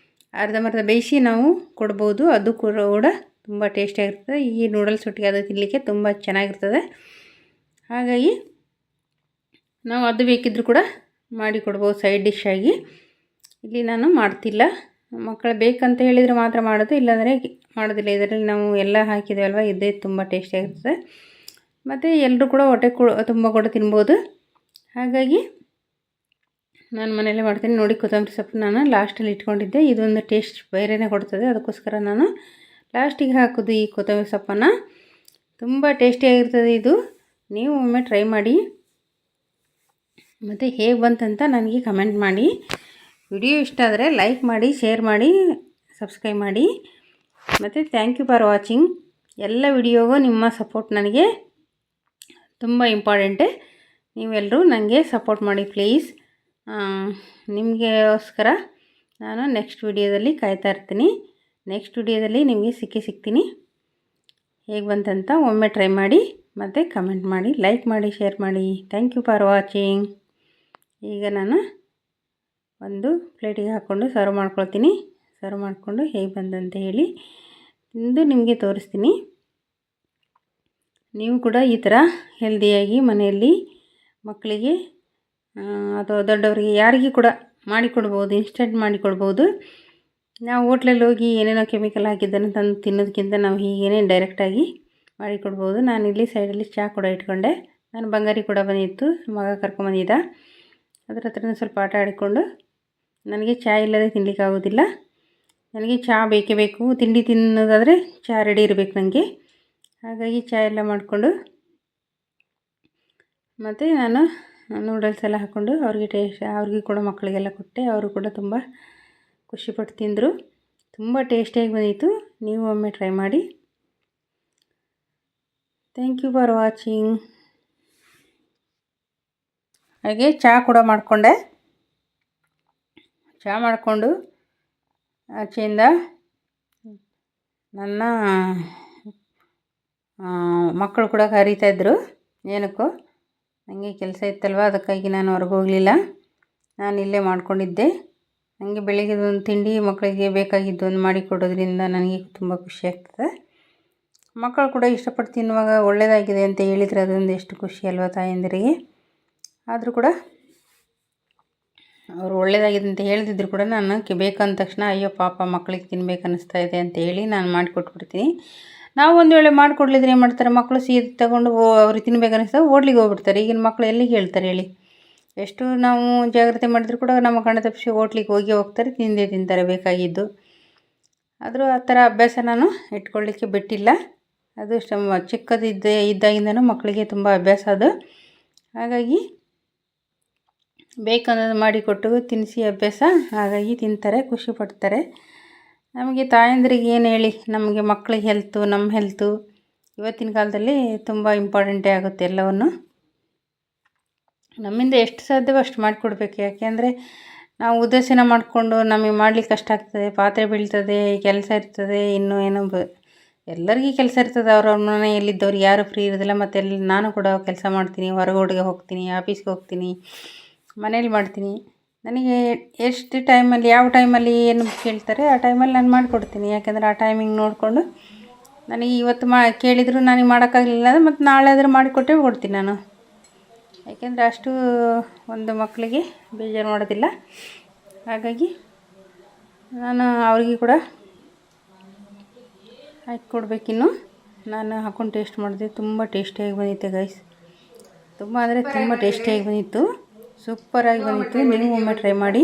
ಅರ್ಧಂಬರ್ಧ ಬೇಯಿಸಿ ನಾವು ಕೊಡ್ಬೋದು. ಅದು ಕೂಡ ತುಂಬ ಟೇಸ್ಟಿಯಾಗಿರ್ತದೆ. ಈ ನೂಡಲ್ಸ್ ಒಟ್ಟಿಗೆ ಅದು ತಿನ್ನಲಿಕ್ಕೆ ತುಂಬ ಚೆನ್ನಾಗಿರ್ತದೆ. ಹಾಗಾಗಿ ನಾವು ಅದು ಬೇಕಿದ್ದರೂ ಕೂಡ ಮಾಡಿ ಕೊಡ್ಬೋದು ಸೈಡ್ ಡಿಶ್ ಆಗಿ. ಇಲ್ಲಿ ನಾನು ಮಾಡ್ತಿಲ್ಲ, ಮಕ್ಕಳು ಬೇಕಂತ ಹೇಳಿದರೆ ಮಾತ್ರ ಮಾಡೋದು, ಇಲ್ಲಾಂದರೆ ಮಾಡೋದಿಲ್ಲ. ಇದರಲ್ಲಿ ನಾವು ಎಲ್ಲ ಹಾಕಿದ್ದೇವಲ್ವ, ಇದೇ ತುಂಬ ಟೇಸ್ಟಿಯಾಗಿರ್ತದೆ. ಮತ್ತು ಎಲ್ಲರೂ ಕೂಡ ಹೊಟ್ಟೆ ತುಂಬ ಕೂಡ ತಿನ್ಬೋದು. ಹಾಗಾಗಿ ನಾನು ಮನೆಯಲ್ಲೇ ಮಾಡ್ತೀನಿ. ನೋಡಿ, ಕೊತ್ತಂಬರಿ ಸೊಪ್ಪು ನಾನು ಲಾಸ್ಟಲ್ಲಿ ಇಟ್ಕೊಂಡಿದ್ದೆ, ಇದೊಂದು ಟೇಸ್ಟ್ ಬೇರೆಯೇ ಕೊಡ್ತದೆ. ಅದಕ್ಕೋಸ್ಕರ ನಾನು ಲಾಸ್ಟಿಗೆ ಹಾಕೋದು ಈ ಕೊತ್ತಂಬರಿ ಸೊಪ್ಪನ್ನು. ತುಂಬ ಟೇಸ್ಟಿಯಾಗಿರ್ತದೆ ಇದು. ನೀವು ಒಮ್ಮೆ ಟ್ರೈ ಮಾಡಿ, ಮತ್ತು ಹೇಗೆ ಬಂತಂತ ನನಗೆ ಕಮೆಂಟ್ ಮಾಡಿ. ವಿಡಿಯೋ ಇಷ್ಟ ಆದರೆ ಲೈಕ್ ಮಾಡಿ, ಶೇರ್ ಮಾಡಿ, ಸಬ್ಸ್ಕ್ರೈಬ್ ಮಾಡಿ. ಮತ್ತು ಥ್ಯಾಂಕ್ ಯು ಫಾರ್ ವಾಚಿಂಗ್. ಎಲ್ಲ ವಿಡಿಯೋಗೂ ನಿಮ್ಮ ಸಪೋರ್ಟ್ ನನಗೆ ತುಂಬ ಇಂಪಾರ್ಟೆಂಟೆ. ನೀವೆಲ್ಲರೂ ನನಗೆ ಸಪೋರ್ಟ್ ಮಾಡಿ ಪ್ಲೀಸ್. ನಿಮಗೋಸ್ಕರ ನಾನು ನೆಕ್ಸ್ಟ್ ವಿಡಿಯೋದಲ್ಲಿ ಕಾಯ್ತಾ ಇರ್ತೀನಿ. ನೆಕ್ಸ್ಟ್ ವಿಡಿಯೋದಲ್ಲಿ ನಿಮಗೆ ಸಿಗ್ತೀನಿ. ಹೇಗೆ ಬಂತಂತ ಒಮ್ಮೆ ಟ್ರೈ ಮಾಡಿ ಮತ್ತು ಕಮೆಂಟ್ ಮಾಡಿ, ಲೈಕ್ ಮಾಡಿ, ಶೇರ್ ಮಾಡಿ. Thank you for watching. ಈಗ ನಾನು ಒಂದು ಪ್ಲೇಟಿಗೆ ಹಾಕ್ಕೊಂಡು ಸರ್ವ್ ಮಾಡ್ಕೊಳ್ತೀನಿ. ಸರ್ವ್ ಮಾಡಿಕೊಂಡು ಹೇಗೆ ಬಂದಂತ ಹೇಳಿ ತಿಂದು ನಿಮಗೆ ತೋರಿಸ್ತೀನಿ. ನೀವು ಕೂಡ ಈ ಥರ ಹೆಲ್ದಿಯಾಗಿ ಮನೆಯಲ್ಲಿ ಮಕ್ಕಳಿಗೆ ಅಥವಾ ದೊಡ್ಡವರಿಗೆ ಯಾರಿಗೂ ಕೂಡ ಮಾಡಿಕೊಡ್ಬೋದು, ಇನ್ಸ್ಟೆಂಟ್ ಮಾಡಿಕೊಡ್ಬೋದು. ನಾವು ಹೋಟ್ಲಲ್ಲಿ ಹೋಗಿ ಏನೇನೋ ಕೆಮಿಕಲ್ ಹಾಕಿದ್ದನ್ನು ತಂದು ತಿನ್ನೋದಕ್ಕಿಂತ ನಾವು ಹೀಗೇ ಡೈರೆಕ್ಟಾಗಿ ಮಾಡಿಕೊಡ್ಬೋದು. ನಾನಿಲ್ಲಿ ಸೈಡಲ್ಲಿ ಚಹಾ ಕೂಡ ಇಟ್ಕೊಂಡೆ. ನಾನು ಬಂಗಾರಿ ಕೂಡ ಬಂದಿತ್ತು, ಮಗ ಕರ್ಕೊಂಬಂದಿದ್ದ. ಅದರ ಹತ್ರನೇ ಸ್ವಲ್ಪ ಆಟ ಆಡಿಕೊಂಡು, ನನಗೆ ಚಹಾ ಇಲ್ಲದೆ ತಿನ್ನಲಿಕ್ಕಾಗೋದಿಲ್ಲ. ನನಗೆ ಚಹಾ ಬೇಕೇ ಬೇಕು. ತಿಂಡಿ ತಿನ್ನೋದಾದರೆ ಚಹಾ ರೆಡಿ ಇರಬೇಕು ನನಗೆ. ಹಾಗಾಗಿ ಚಹಾ ಎಲ್ಲ ಮಾಡಿಕೊಂಡು ಮತ್ತು ನಾನು ನೂಡಲ್ಸ್ ಎಲ್ಲ ಹಾಕ್ಕೊಂಡು ಅವ್ರಿಗೆ ಕೂಡ ಮಕ್ಕಳಿಗೆಲ್ಲ ಕೊಟ್ಟೆ. ಅವರು ಕೂಡ ತುಂಬ ಖುಷಿಪಟ್ಟು ತಿಂದರು. ತುಂಬ ಟೇಸ್ಟಿಯಾಗಿ ಬಂದಿತ್ತು. ನೀವು ಒಮ್ಮೆ ಟ್ರೈ ಮಾಡಿ. Thank you for watching. ಹಾಗೆ ಚಹಾ ಕೂಡ ಮಾಡಿಕೊಂಡೆ. ಚಹಾ ಮಾಡಿಕೊಂಡು ಆಚೆಯಿಂದ ನನ್ನ ಮಕ್ಕಳು ಕೂಡ ಕರೀತಾಯಿದ್ರು. ಏನಕ್ಕೋ ನನಗೆ ಕೆಲಸ ಇತ್ತಲ್ವ, ಅದಕ್ಕಾಗಿ ನಾನು ಹೊರಗೆ ಹೋಗಲಿಲ್ಲ. ನಾನು ಇಲ್ಲೇ ಮಾಡ್ಕೊಂಡಿದ್ದೆ. ನನಗೆ ಬೆಳಿಗ್ಗೆ ಒಂದು ತಿಂಡಿ ಮಕ್ಕಳಿಗೆ ಬೇಕಾಗಿದ್ದು ಒಂದು ಮಾಡಿಕೊಡೋದ್ರಿಂದ ನನಗೆ ತುಂಬ ಖುಷಿ ಆಗ್ತದೆ. ಮಕ್ಕಳು ಕೂಡ ಇಷ್ಟಪಟ್ಟು ತಿನ್ನುವಾಗ ಒಳ್ಳೆಯದಾಗಿದೆ ಅಂತ ಹೇಳಿದರೆ ಅದೊಂದು ಎಷ್ಟು ಖುಷಿ ಅಲ್ವ ತಾಯಂದಿರಿಗೆ. ಆದರೂ ಕೂಡ ಅವರು ಒಳ್ಳೆಯದಾಗಿದೆ ಅಂತ ಹೇಳ್ತಿದ್ರು ಕೂಡ ನಾನು ಬೇಕಂದ ತಕ್ಷಣ ಅಯ್ಯೋ ಪಾಪ ಮಕ್ಕಳಿಗೆ ತಿನ್ಬೇಕು ಅನ್ನಿಸ್ತಾ ಇದೆ ಅಂತ ಹೇಳಿ ನಾನು ಮಾಡಿಕೊಟ್ಬಿಡ್ತೀನಿ. ನಾವು ಒಂದು ವೇಳೆ ಮಾಡಿಕೊಡ್ಲಿದ್ರೆ ಏನು ಮಾಡ್ತಾರೆ, ಮಕ್ಕಳು ಸೀದ ತಗೊಂಡು ಅವ್ರಿಗೆ ತಿನ್ಬೇಕು ಅನ್ನಿಸ್ದಾಗ ಹೋಟ್ಲಿಗೆ ಹೋಗ್ಬಿಡ್ತಾರೆ. ಈಗಿನ ಮಕ್ಕಳು ಎಲ್ಲಿಗೆ ಹೇಳ್ತಾರೆ ಹೇಳಿ. ಎಷ್ಟು ನಾವು ಜಾಗ್ರತೆ ಮಾಡಿದ್ರು ಕೂಡ ನಮ್ಮ ಕಣ್ಣು ತಪ್ಪಿಸಿ ಹೋಟ್ಲಿಗೆ ಹೋಗ್ತಾರೆ, ತಿಂತಾರೆ ಬೇಕಾಗಿದ್ದು. ಆದರೂ ಆ ಥರ ಅಭ್ಯಾಸ ನಾನು ಇಟ್ಕೊಳ್ಳಿಕ್ಕೆ ಬಿಟ್ಟಿಲ್ಲ. ಅದು ಇದ್ದಾಗಿಂದನೂ ಮಕ್ಕಳಿಗೆ ತುಂಬ ಅಭ್ಯಾಸ ಅದು. ಹಾಗಾಗಿ ಬೇಕನ್ನೋದು ಮಾಡಿಕೊಟ್ಟು ತಿನ್ನಿಸಿ ಅಭ್ಯಾಸ. ಹಾಗಾಗಿ ತಿಂತಾರೆ, ಖುಷಿ ಪಡ್ತಾರೆ. ನಮಗೆ ತಾಯಂದ್ರಿಗೆ ಏನು ಹೇಳಿ, ನಮಗೆ ಮಕ್ಕಳಿಗೆ ಹೆಲ್ತು, ನಮ್ಮ ಹೆಲ್ತು ಇವತ್ತಿನ ಕಾಲದಲ್ಲಿ ತುಂಬ ಇಂಪಾರ್ಟೆಂಟೇ ಆಗುತ್ತೆ. ಎಲ್ಲವನ್ನು ನಮ್ಮಿಂದ ಎಷ್ಟು ಸಾಧ್ಯವೋ ಅಷ್ಟು ಮಾಡಿಕೊಡ್ಬೇಕು. ಯಾಕೆಂದರೆ ನಾವು ಉದಾಸೀನ ಮಾಡಿಕೊಂಡು ನಮಗೆ ಮಾಡಲಿಕ್ಕೆ ಕಷ್ಟ ಆಗ್ತದೆ, ಪಾತ್ರೆ ಬೀಳ್ತದೆ, ಕೆಲಸ ಇರ್ತದೆ, ಇನ್ನೂ ಏನೋ ಎಲ್ಲರಿಗೂ ಕೆಲಸ ಇರ್ತದೆ. ಅವ್ರವ್ರ ಮನೆಯಲ್ಲಿದ್ದವ್ರು ಯಾರೂ ಫ್ರೀ ಇರೋದಿಲ್ಲ. ಮತ್ತು ನಾನು ಕೂಡ ಕೆಲಸ ಮಾಡ್ತೀನಿ, ಹೊರಗಡೆಗೆ ಹೋಗ್ತೀನಿ, ಆಫೀಸ್ಗೆ ಹೋಗ್ತೀನಿ, ಮನೇಲಿ ಮಾಡ್ತೀನಿ. ನನಗೆ ಎಷ್ಟು ಟೈಮಲ್ಲಿ ಯಾವ ಟೈಮಲ್ಲಿ ಏನು ಕೇಳ್ತಾರೆ ಆ ಟೈಮಲ್ಲಿ ನಾನು ಮಾಡಿಕೊಡ್ತೀನಿ. ಯಾಕೆಂದರೆ ಆ ಟೈಮಿಂಗ್ ನೋಡಿಕೊಂಡು ನನಗೆ ಇವತ್ತು ಕೇಳಿದರೂ ನನಗೆ ಮಾಡೋಕ್ಕಾಗಲಿಲ್ಲ ಅಂದರೆ ಮತ್ತು ನಾಳೆ ಆದರೂ ಮಾಡಿಕೊಟ್ಟೇ ಕೊಡ್ತೀನಿ ನಾನು. ಯಾಕೆಂದರೆ ಅಷ್ಟು ಒಂದು ಮಕ್ಕಳಿಗೆ ಬೇಜಾರು ಮಾಡೋದಿಲ್ಲ. ಹಾಗಾಗಿ ನಾನು ಅವ್ರಿಗೆ ಕೂಡ ಹಾಕಿ ಕೊಡಬೇಕಿನ್ನು. ನಾನು ಹಾಕ್ಕೊಂಡು ಟೇಸ್ಟ್ ಮಾಡಿದೆ. ತುಂಬ ಟೇಸ್ಟಿಯಾಗಿ ಬಂದಿತ್ತು ಗೈಸ್. ತುಂಬ ಅಂದರೆ ತುಂಬ ಟೇಸ್ಟಿಯಾಗಿ ಬಂದಿತ್ತು. ಸೂಪರಾಗಿ ಬಂದಿತ್ತು. ನೀವು ಒಮ್ಮೆ ಟ್ರೈ ಮಾಡಿ.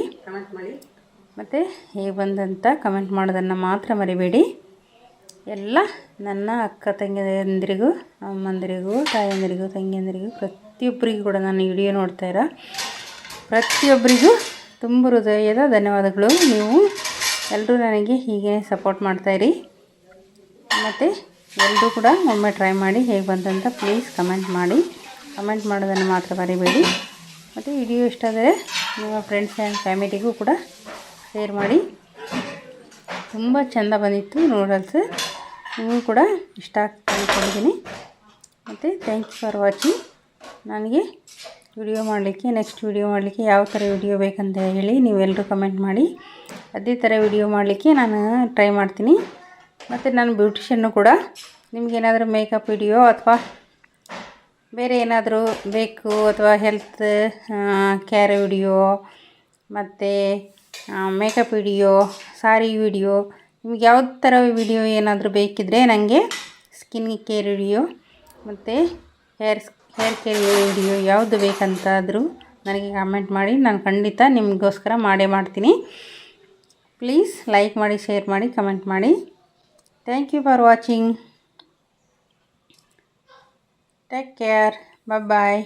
ಮತ್ತು ಹೇಗೆ ಬಂದಂತ ಕಮೆಂಟ್ ಮಾಡೋದನ್ನು ಮಾತ್ರ ಮರಿಬೇಡಿ. ಎಲ್ಲ ನನ್ನ ಅಕ್ಕ ತಂಗಿಯಂದಿರಿಗೂ, ಅಮ್ಮಂದಿರಿಗೂ, ತಾಯಂದಿರಿಗೂ, ತಂಗಿಯಂದಿರಿಗೂ, ಪ್ರತಿಯೊಬ್ಬರಿಗೂ ಕೂಡ ನಾನು ವಿಡಿಯೋ ನೋಡ್ತಾಯಿರೋ ಪ್ರತಿಯೊಬ್ಬರಿಗೂ ತುಂಬ ಹೃದಯದ ಧನ್ಯವಾದಗಳು. ನೀವು ಎಲ್ಲರೂ ನನಗೆ ಹೀಗೆ ಸಪೋರ್ಟ್ ಮಾಡ್ತಾಯಿರಿ. ಮತ್ತು ಎಲ್ಲರೂ ಕೂಡ ಒಮ್ಮೆ ಟ್ರೈ ಮಾಡಿ ಹೇಗೆ ಬಂತಂತ ಪ್ಲೀಸ್ ಕಮೆಂಟ್ ಮಾಡಿ. ಕಮೆಂಟ್ ಮಾಡೋದನ್ನು ಮಾತ್ರ ಮರಿಬೇಡಿ. ಮತ್ತು ವಿಡಿಯೋ ಇಷ್ಟ ಆದರೆ ನಿಮ್ಮ ಫ್ರೆಂಡ್ಸ್ ಆ್ಯಂಡ್ ಫ್ಯಾಮಿಲಿಗೂ ಕೂಡ ಶೇರ್ ಮಾಡಿ. ತುಂಬ ಚೆಂದ ಬಂದಿತ್ತು ನೂಡಲ್ಸ್. ನಿಮಗೂ ಕೂಡ ಇಷ್ಟ ಆಗ್ತಾ ಅಂದ್ಕೊಂಡಿದ್ದೀನಿ. ಮತ್ತು ಥ್ಯಾಂಕ್ ಯು ಫಾರ್ ವಾಚಿಂಗ್. ನನಗೆ ವಿಡಿಯೋ ಮಾಡಲಿಕ್ಕೆ, ನೆಕ್ಸ್ಟ್ ವಿಡಿಯೋ ಮಾಡಲಿಕ್ಕೆ ಯಾವ ಥರ ವಿಡಿಯೋ ಬೇಕಂತ ಹೇಳಿ ನೀವೆಲ್ಲರೂ ಕಮೆಂಟ್ ಮಾಡಿ. ಅದೇ ಥರ ವಿಡಿಯೋ ಮಾಡಲಿಕ್ಕೆ ನಾನು ಟ್ರೈ ಮಾಡ್ತೀನಿ. ಮತ್ತು ನಾನು ಬ್ಯೂಟಿಷನ್ನು ಕೂಡ. ನಿಮಗೇನಾದರೂ ಮೇಕಪ್ ವಿಡಿಯೋ ಅಥವಾ ಬೇರೆ ಏನಾದರೂ ಬೇಕು, ಅಥವಾ ಹೆಲ್ತ್ ಕೇರ್ ವಿಡಿಯೋ, ಮತ್ತು ಮೇಕಪ್ ವಿಡಿಯೋ, ಸಾರಿ ವಿಡಿಯೋ, ನಿಮ್ಗೆ ಯಾವ ಥರ ವಿಡಿಯೋ ಏನಾದರೂ ಬೇಕಿದ್ದರೆ ನನಗೆ ಸ್ಕಿನ್ ಕೇರ್ ವಿಡಿಯೋ ಮತ್ತು ಹೇರ್ ಕೇರ್ ವಿಡಿಯೋ ಯಾವುದು ಬೇಕಂತಾದರೂ ನನಗೆ ಕಮೆಂಟ್ ಮಾಡಿ. ನಾನು ಖಂಡಿತ ನಿಮಗೋಸ್ಕರ ಮಾಡೇ ಮಾಡ್ತೀನಿ. ಪ್ಲೀಸ್ ಲೈಕ್ ಮಾಡಿ, ಶೇರ್ ಮಾಡಿ, ಕಮೆಂಟ್ ಮಾಡಿ. Thank you for watching. Take care. Bye.